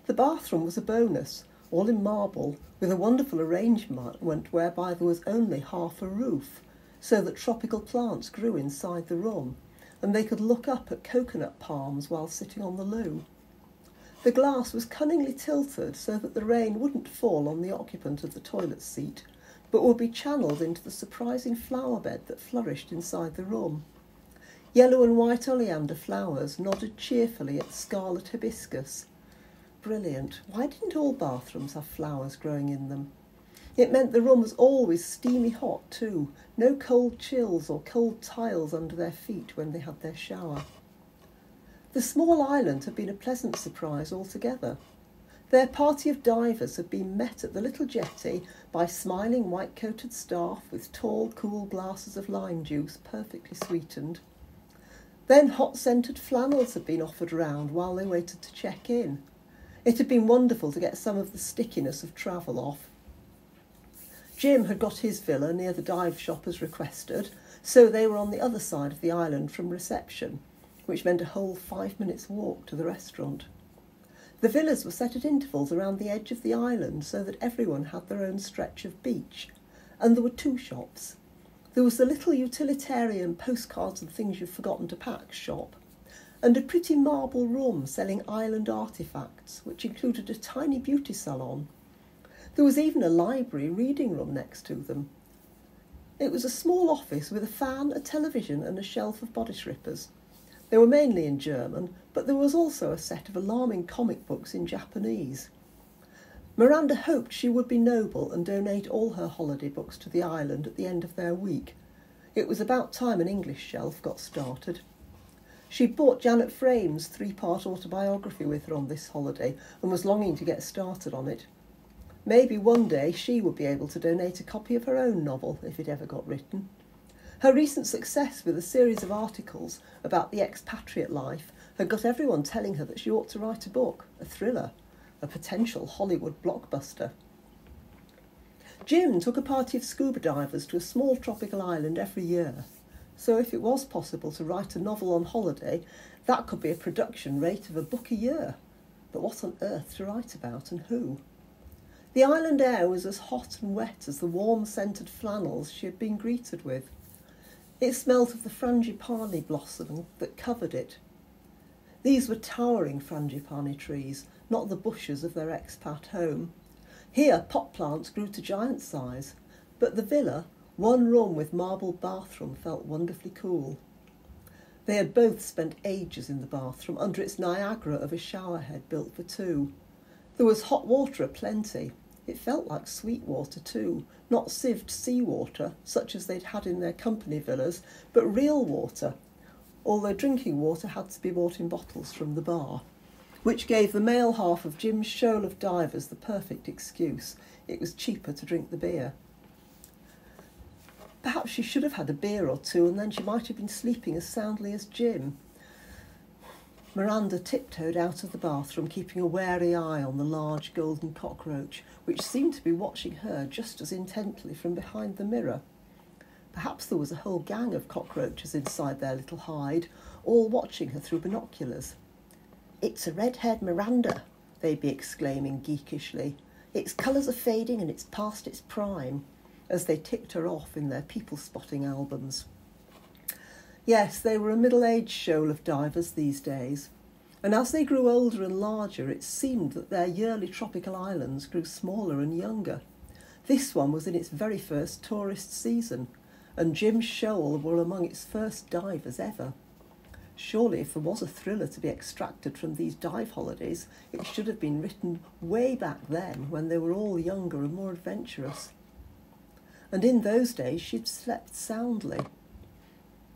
The bathroom was a bonus, all in marble, with a wonderful arrangement whereby there was only half a roof, so that tropical plants grew inside the room, and they could look up at coconut palms while sitting on the loo. The glass was cunningly tilted so that the rain wouldn't fall on the occupant of the toilet seat, but would be channelled into the surprising flower bed that flourished inside the room. Yellow and white oleander flowers nodded cheerfully at scarlet hibiscus. Brilliant. Why didn't all bathrooms have flowers growing in them? It meant the room was always steamy hot too, no cold chills or cold tiles under their feet when they had their shower. The small island had been a pleasant surprise altogether. Their party of divers had been met at the little jetty by smiling white-coated staff with tall, cool glasses of lime juice perfectly sweetened. Then hot-scented flannels had been offered round while they waited to check in. It had been wonderful to get some of the stickiness of travel off. Jim had got his villa near the dive shop as requested, so they were on the other side of the island from reception, which meant a whole 5 minutes' walk to the restaurant. The villas were set at intervals around the edge of the island so that everyone had their own stretch of beach, and there were 2 shops. There was the little utilitarian postcards and things you've forgotten to pack shop, and a pretty marble room selling island artefacts, which included a tiny beauty salon. There was even a library reading room next to them. It was a small office with a fan, a television and a shelf of bodice rippers. They were mainly in German, but there was also a set of alarming comic books in Japanese. Miranda hoped she would be noble and donate all her holiday books to the island at the end of their week. It was about time an English shelf got started. She'd bought Janet Frame's 3-part autobiography with her on this holiday and was longing to get started on it. Maybe one day she would be able to donate a copy of her own novel if it ever got written. Her recent success with a series of articles about the expatriate life had got everyone telling her that she ought to write a book, a thriller, a potential Hollywood blockbuster. Jim took a party of scuba divers to a small tropical island every year, so if it was possible to write a novel on holiday, that could be a production rate of a book a year. But what on earth to write about and who? The island air was as hot and wet as the warm-scented flannels she had been greeted with. It smelt of the frangipani blossom that covered it. These were towering frangipani trees, not the bushes of their expat home. Here pot plants grew to giant size, but the villa, one room with marble bathroom, felt wonderfully cool. They had both spent ages in the bathroom under its Niagara of a showerhead built for 2. There was hot water aplenty. It felt like sweet water too, not sieved seawater, such as they'd had in their company villas, but real water, although drinking water had to be bought in bottles from the bar, which gave the male half of Jim's shoal of divers the perfect excuse. It was cheaper to drink the beer. Perhaps she should have had a beer or 2, and then she might have been sleeping as soundly as Jim. Miranda tiptoed out of the bathroom, keeping a wary eye on the large golden cockroach, which seemed to be watching her just as intently from behind the mirror. Perhaps there was a whole gang of cockroaches inside their little hide, all watching her through binoculars. "It's a red-haired Miranda," they'd be exclaiming geekishly. "Its colours are fading and it's past its prime," as they ticked her off in their people-spotting albums. Yes, they were a middle-aged shoal of divers these days, and as they grew older and larger, it seemed that their yearly tropical islands grew smaller and younger. This one was in its very first tourist season, and Jim's shoal were among its first divers ever. Surely, if there was a thriller to be extracted from these dive holidays, it should have been written way back then, when they were all younger and more adventurous. And in those days, she'd slept soundly.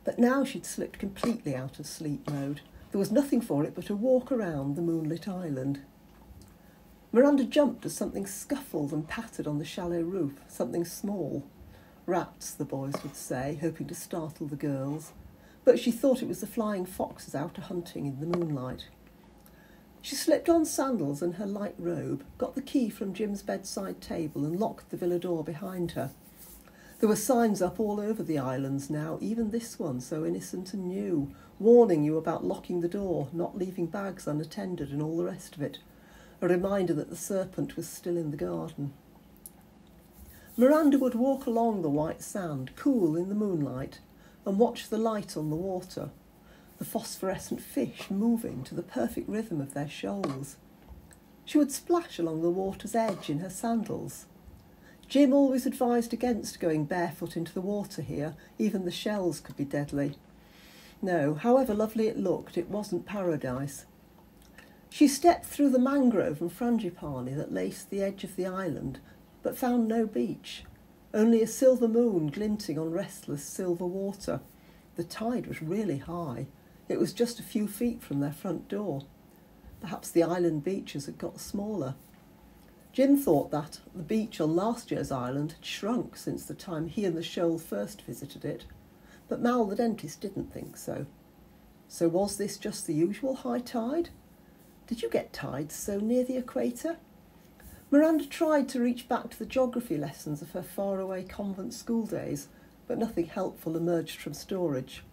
But now she'd slipped completely out of sleep mode. There was nothing for it but a walk around the moonlit island. Miranda jumped as something scuffled and pattered on the shallow roof, something small. Rats, the boys would say, hoping to startle the girls. But she thought it was the flying foxes out hunting in the moonlight. She slipped on sandals and her light robe, got the key from Jim's bedside table and locked the villa door behind her. There were signs up all over the islands now, even this one, so innocent and new, warning you about locking the door, not leaving bags unattended and all the rest of it. A reminder that the serpent was still in the garden. Miranda would walk along the white sand, cool in the moonlight, and watch the light on the water, the phosphorescent fish moving to the perfect rhythm of their shoals. She would splash along the water's edge in her sandals. Jim always advised against going barefoot into the water here, even the shells could be deadly. No, however lovely it looked, it wasn't paradise. She stepped through the mangrove and frangipani that laced the edge of the island, but found no beach, only a silver moon glinting on restless silver water. The tide was really high. It was just a few feet from their front door. Perhaps the island beaches had got smaller. Jim thought that the beach on last year's island had shrunk since the time he and the shoal first visited it, but Mal the dentist didn't think so. So was this just the usual high tide? Did you get tides so near the equator? Miranda tried to reach back to the geography lessons of her faraway convent school days, but nothing helpful emerged from storage.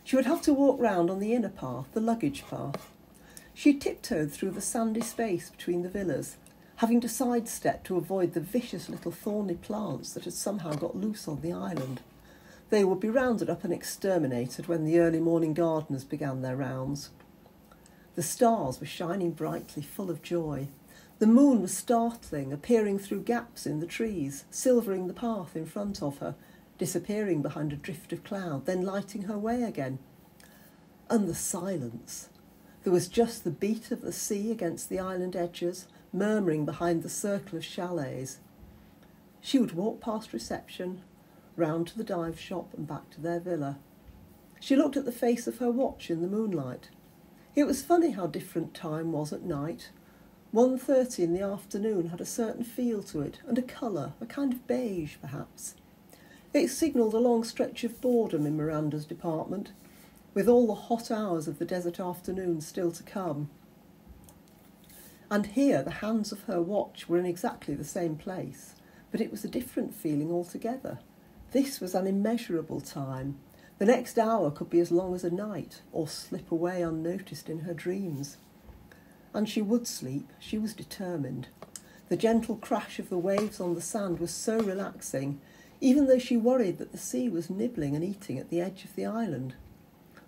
She would have to walk round on the inner path, the luggage path. She tiptoed through the sandy space between the villas, having to sidestep to avoid the vicious little thorny plants that had somehow got loose on the island. They would be rounded up and exterminated when the early morning gardeners began their rounds. The stars were shining brightly, full of joy. The moon was startling, appearing through gaps in the trees, silvering the path in front of her, disappearing behind a drift of cloud, then lighting her way again. And the silence. There was just the beat of the sea against the island edges, murmuring behind the circle of chalets. She would walk past reception, round to the dive shop and back to their villa. She looked at the face of her watch in the moonlight. It was funny how different time was at night. 1:30 in the afternoon had a certain feel to it, and a colour, a kind of beige perhaps. It signalled a long stretch of boredom in Miranda's department, with all the hot hours of the desert afternoon still to come. And here the hands of her watch were in exactly the same place, but it was a different feeling altogether. This was an immeasurable time. The next hour could be as long as a night, or slip away unnoticed in her dreams. And she would sleep, she was determined. The gentle crash of the waves on the sand was so relaxing, even though she worried that the sea was nibbling and eating at the edge of the island.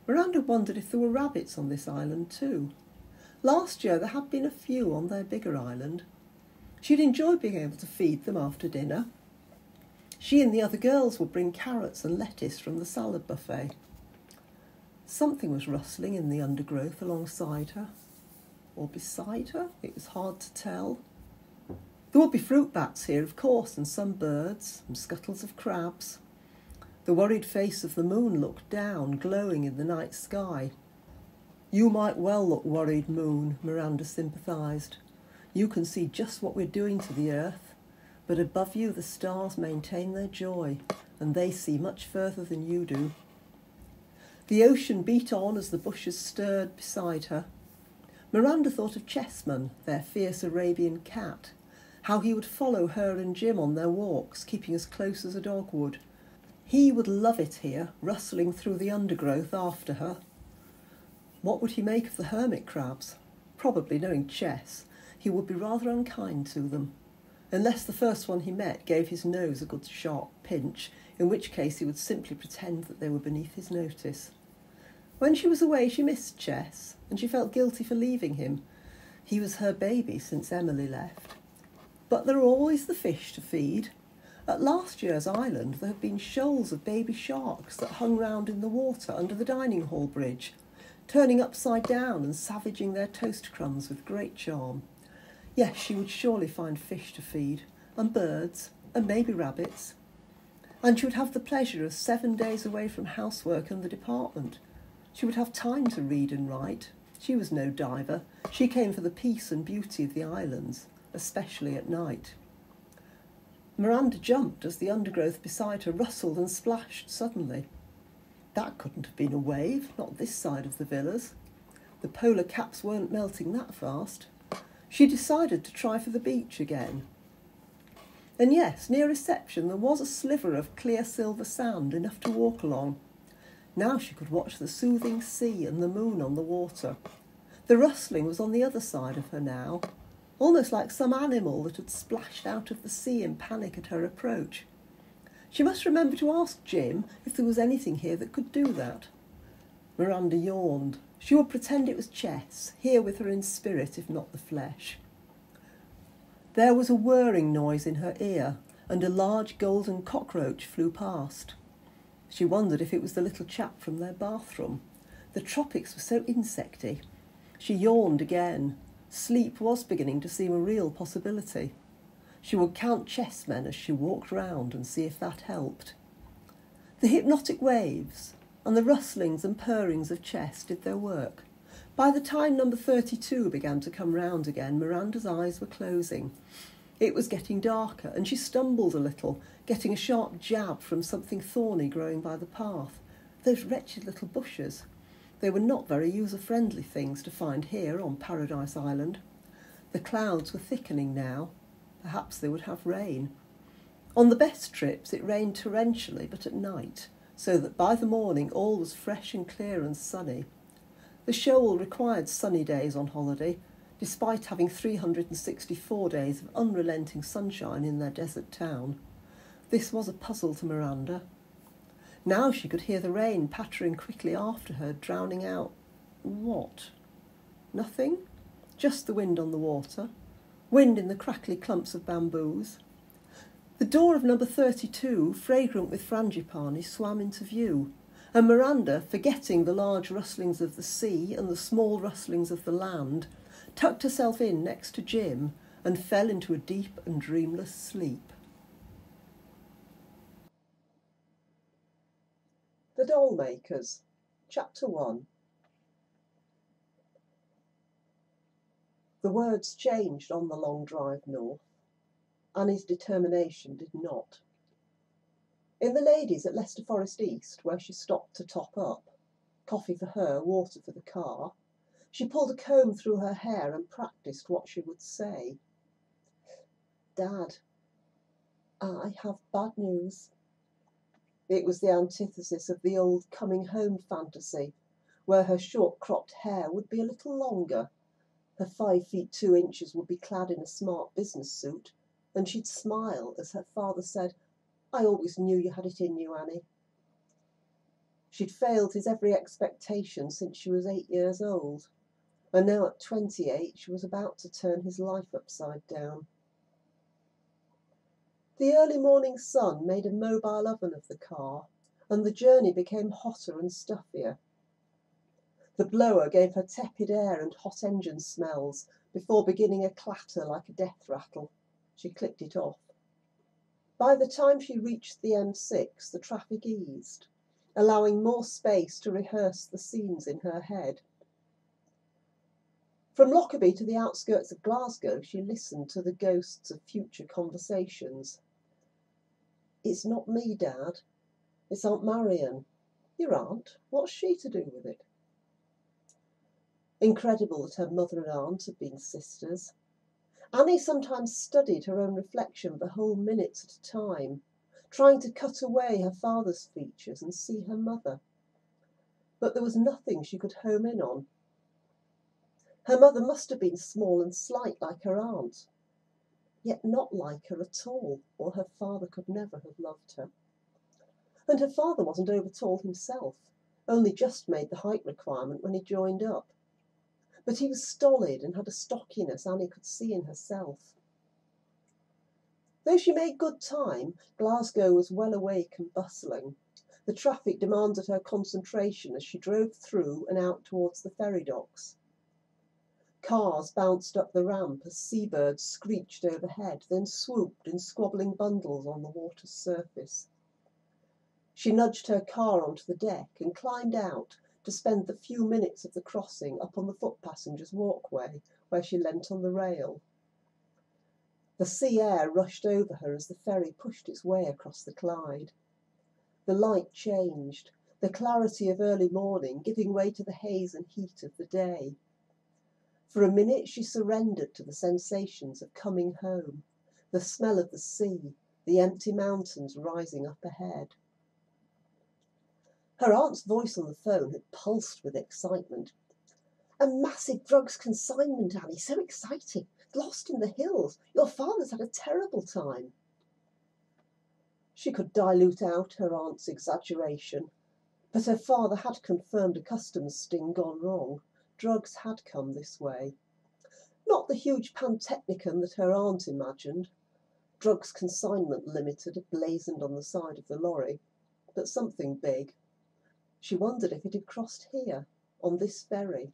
Miranda wondered if there were rabbits on this island too. Last year there had been a few on their bigger island. She'd enjoy being able to feed them after dinner. She and the other girls would bring carrots and lettuce from the salad buffet. Something was rustling in the undergrowth alongside her. Or beside her, it was hard to tell. There would be fruit bats here, of course, and some birds, and scuttles of crabs. The worried face of the moon looked down, glowing in the night sky. You might well look worried, moon, Miranda sympathised. You can see just what we're doing to the earth, but above you the stars maintain their joy, and they see much further than you do. The ocean beat on as the bushes stirred beside her. Miranda thought of Chessman, their fierce Arabian cat, how he would follow her and Jim on their walks, keeping as close as a dog would. He would love it here, rustling through the undergrowth after her. What would he make of the hermit crabs? Probably, knowing Chess, he would be rather unkind to them, unless the first one he met gave his nose a good sharp pinch, in which case he would simply pretend that they were beneath his notice. When she was away she missed Chess, and she felt guilty for leaving him. He was her baby since Emily left. But there were always the fish to feed. At last year's island there had been shoals of baby sharks that hung round in the water under the dining hall bridge, turning upside down and savaging their toast crumbs with great charm. Yes, she would surely find fish to feed, and birds, and maybe rabbits. And she would have the pleasure of 7 days away from housework and the department. She would have time to read and write. She was no diver. She came for the peace and beauty of the islands, especially at night. Miranda jumped as the undergrowth beside her rustled and splashed suddenly. That couldn't have been a wave, not this side of the villas. The polar caps weren't melting that fast. She decided to try for the beach again. And yes, near reception there was a sliver of clear silver sand, enough to walk along. Now she could watch the soothing sea and the moon on the water. The rustling was on the other side of her now, almost like some animal that had splashed out of the sea in panic at her approach. She must remember to ask Jim if there was anything here that could do that. Miranda yawned. She would pretend it was chess, here with her in spirit, if not the flesh. There was a whirring noise in her ear, and a large golden cockroach flew past. She wondered if it was the little chap from their bathroom. The tropics were so insecty. She yawned again. Sleep was beginning to seem a real possibility. She would count chessmen as she walked round and see if that helped. The hypnotic waves and the rustlings and purrings of chess did their work. By the time number 32 began to come round again, Miranda's eyes were closing. It was getting darker, and she stumbled a little, getting a sharp jab from something thorny growing by the path. Those wretched little bushes. They were not very user-friendly things to find here on Paradise Island. The clouds were thickening now. Perhaps they would have rain. On the best trips it rained torrentially, but at night, so that by the morning all was fresh and clear and sunny. The shoal required sunny days on holiday, despite having 364 days of unrelenting sunshine in their desert town. This was a puzzle to Miranda. Now she could hear the rain pattering quickly after her, drowning out what? Nothing? Just the wind on the water. Wind in the crackly clumps of bamboos. The door of number 32, fragrant with frangipani, swam into view, and Miranda, forgetting the large rustlings of the sea and the small rustlings of the land, tucked herself in next to Jim and fell into a deep and dreamless sleep. The Doll Makers, Chapter 1. The words changed on the long drive north. Annie's determination did not. In the ladies at Leicester Forest East, where she stopped to top up, coffee for her, water for the car, she pulled a comb through her hair and practised what she would say. Dad, I have bad news. It was the antithesis of the old coming home fantasy, where her short-cropped hair would be a little longer, her 5 feet 2 inches would be clad in a smart business suit, and she'd smile as her father said, I always knew you had it in you, Annie. She'd failed his every expectation since she was 8 years old, and now at 28 she was about to turn his life upside down. The early morning sun made a mobile oven of the car, and the journey became hotter and stuffier. The blower gave her tepid air and hot engine smells before beginning a clatter like a death rattle. She clicked it off. By the time she reached the M6, the traffic eased, allowing more space to rehearse the scenes in her head. From Lockerbie to the outskirts of Glasgow, she listened to the ghosts of future conversations. It's not me, Dad. It's Aunt Marion. Your aunt? What's she to do with it? Incredible that her mother and aunt had been sisters. Annie sometimes studied her own reflection for whole minutes at a time, trying to cut away her father's features and see her mother. But there was nothing she could home in on. Her mother must have been small and slight like her aunt, yet not like her at all, or her father could never have loved her. And her father wasn't over tall himself, only just made the height requirement when he joined up. But he was stolid and had a stockiness Annie could see in herself. Though she made good time, Glasgow was well awake and bustling. The traffic demanded her concentration as she drove through and out towards the ferry docks. Cars bounced up the ramp as seabirds screeched overhead, then swooped in squabbling bundles on the water's surface. She nudged her car onto the deck and climbed out to spend the few minutes of the crossing up on the foot passengers' walkway where she leant on the rail. The sea air rushed over her as the ferry pushed its way across the Clyde. The light changed, the clarity of early morning giving way to the haze and heat of the day. For a minute she surrendered to the sensations of coming home, the smell of the sea, the empty mountains rising up ahead. Her aunt's voice on the phone had pulsed with excitement. "A massive drugs consignment, Annie, so exciting. Lost in the hills. Your father's had a terrible time." She could dilute out her aunt's exaggeration, but her father had confirmed a customs sting gone wrong. Drugs had come this way. Not the huge pantechnicon that her aunt imagined. Drugs Consignment Limited blazoned on the side of the lorry, but something big. She wondered if it had crossed here, on this ferry.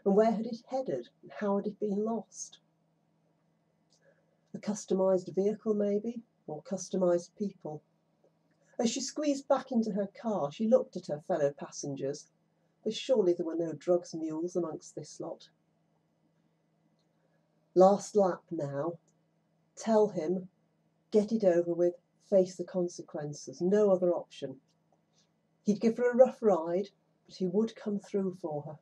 And where had it headed, and how had it been lost? A customised vehicle, maybe, or customised people. As she squeezed back into her car, she looked at her fellow passengers, but surely there were no drugs mules amongst this lot. Last lap now. Tell him, get it over with, face the consequences, no other option. He'd give her a rough ride, but he would come through for her.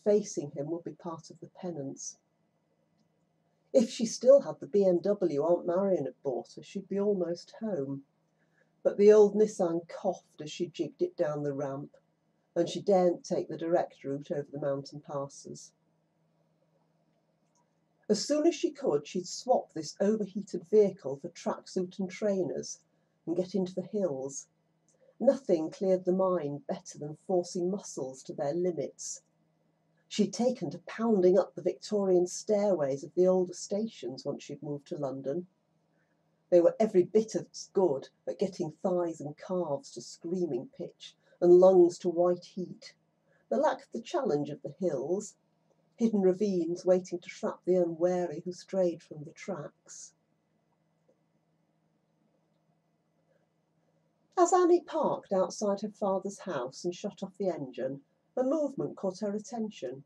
Facing him would be part of the penance. If she still had the BMW Aunt Marion had bought her, she'd be almost home. But the old Nissan coughed as she jigged it down the ramp, and she daren't take the direct route over the mountain passes. As soon as she could, she'd swap this overheated vehicle for tracksuit and trainers and get into the hills. Nothing cleared the mind better than forcing muscles to their limits. She'd taken to pounding up the Victorian stairways of the older stations once she'd moved to London. They were every bit as good at getting thighs and calves to screaming pitch and lungs to white heat, but lacked the challenge of the hills, hidden ravines waiting to trap the unwary who strayed from the tracks. As Annie parked outside her father's house and shut off the engine, a movement caught her attention.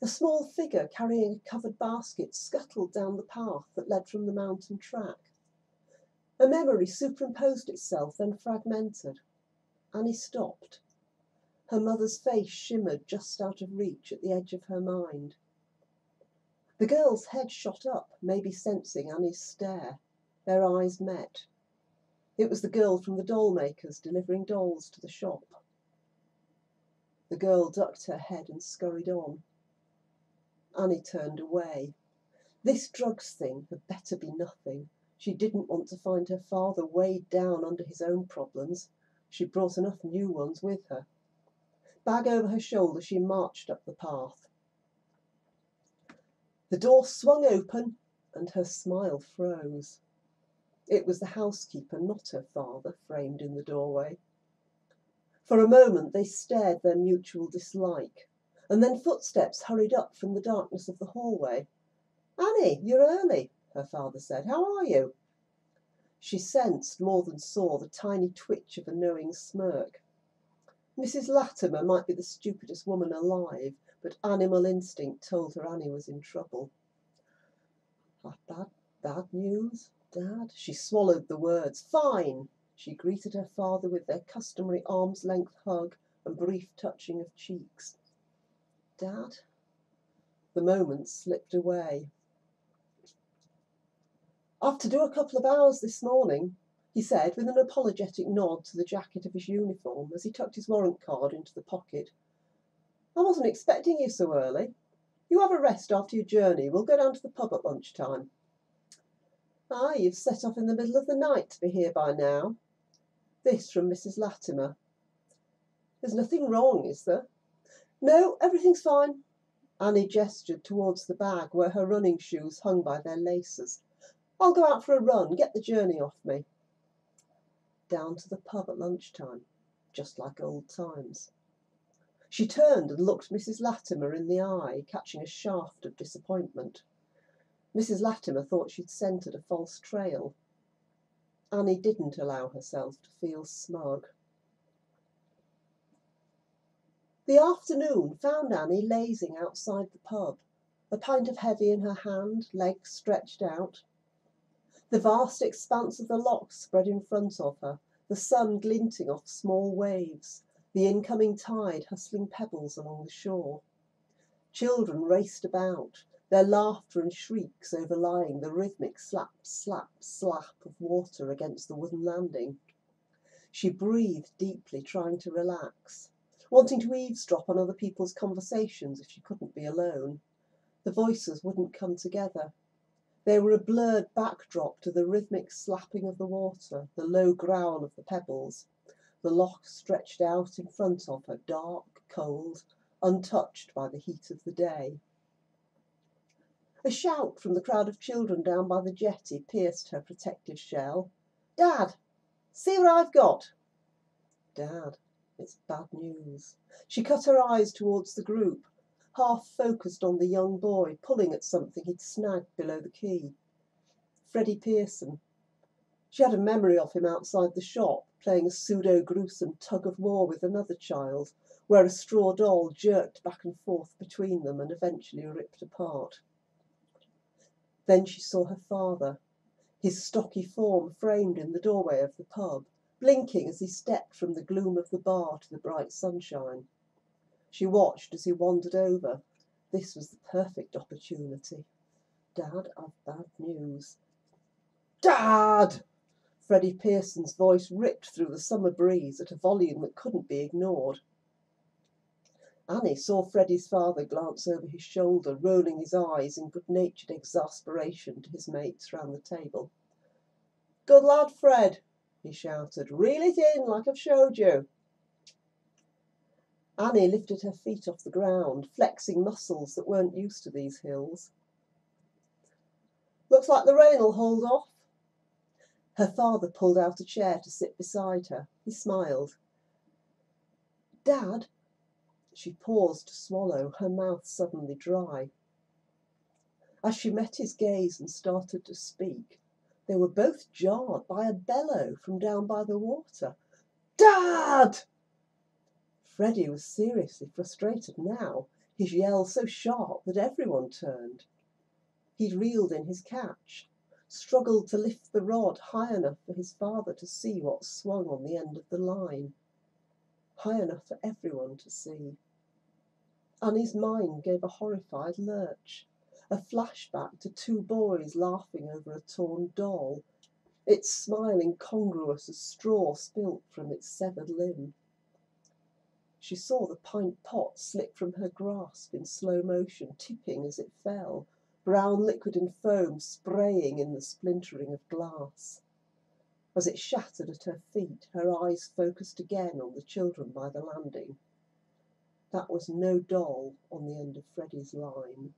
A small figure carrying a covered basket scuttled down the path that led from the mountain track. A memory superimposed itself, then fragmented. Annie stopped. Her mother's face shimmered just out of reach at the edge of her mind. The girl's head shot up, maybe sensing Annie's stare. Their eyes met. It was the girl from the doll makers delivering dolls to the shop. The girl ducked her head and scurried on. Annie turned away. This drugs thing had better be nothing. She didn't want to find her father weighed down under his own problems. She'd brought enough new ones with her. Bag over her shoulder, she marched up the path. The door swung open, and her smile froze. It was the housekeeper, not her father, framed in the doorway. For a moment they stared their mutual dislike, and then footsteps hurried up from the darkness of the hallway. "Annie, you're early," her father said. "How are you?" She sensed more than saw the tiny twitch of a knowing smirk. Mrs. Latimer might be the stupidest woman alive, but animal instinct told her Annie was in trouble. Bad news, Dad? She swallowed the words. Fine! She greeted her father with their customary arm's-length hug and brief touching of cheeks. Dad? The moments slipped away. "I've to do a couple of hours this morning," he said, with an apologetic nod to the jacket of his uniform as he tucked his warrant card into the pocket. "I wasn't expecting you so early. You have a rest after your journey. We'll go down to the pub at lunchtime." "Ah, you've set off in the middle of the night to be here by now." This from Mrs. Latimer. "There's nothing wrong, is there?" "No, everything's fine." Annie gestured towards the bag where her running shoes hung by their laces. "I'll go out for a run, get the journey off me." Down to the pub at lunchtime, just like old times. She turned and looked Mrs. Latimer in the eye, catching a shaft of disappointment. Mrs. Latimer thought she'd scented a false trail. Annie didn't allow herself to feel smug. The afternoon found Annie lazing outside the pub, a pint of heavy in her hand, legs stretched out. The vast expanse of the loch spread in front of her, the sun glinting off small waves, the incoming tide hustling pebbles along the shore. Children raced about, their laughter and shrieks overlying the rhythmic slap, slap, slap of water against the wooden landing. She breathed deeply, trying to relax, wanting to eavesdrop on other people's conversations if she couldn't be alone. The voices wouldn't come together. They were a blurred backdrop to the rhythmic slapping of the water, the low growl of the pebbles. The loch stretched out in front of her, dark, cold, untouched by the heat of the day. A shout from the crowd of children down by the jetty pierced her protective shell. "Dad, see what I've got!" Dad, it's bad news. She cut her eyes towards the group, half focused on the young boy pulling at something he'd snagged below the quay. Freddie Pearson. She had a memory of him outside the shop, playing a pseudo-gruesome tug-of-war with another child, where a straw doll jerked back and forth between them and eventually ripped apart. Then she saw her father, his stocky form framed in the doorway of the pub, blinking as he stepped from the gloom of the bar to the bright sunshine. She watched as he wandered over. This was the perfect opportunity. "Dad, I've bad news." "Dad!" Freddie Pearson's voice ripped through the summer breeze at a volume that couldn't be ignored. Annie saw Freddie's father glance over his shoulder, rolling his eyes in good-natured exasperation to his mates round the table. "Good lad, Fred," he shouted. "Reel it in like I've showed you." Annie lifted her feet off the ground, flexing muscles that weren't used to these hills. "Looks like the rain'll hold off." Her father pulled out a chair to sit beside her. He smiled. "Dad," she paused to swallow, her mouth suddenly dry. As she met his gaze and started to speak, they were both jarred by a bellow from down by the water. "Dad!" Freddie was seriously frustrated now, his yell so sharp that everyone turned. He'd reeled in his catch, struggled to lift the rod high enough for his father to see what swung on the end of the line, high enough for everyone to see. Annie's mind gave a horrified lurch, a flashback to two boys laughing over a torn doll, its smile incongruous as straw spilt from its severed limb. She saw the pint pot slip from her grasp in slow motion, tipping as it fell, brown liquid and foam spraying in the splintering of glass. As it shattered at her feet, her eyes focused again on the children by the landing. That was no doll on the end of Freddie's line.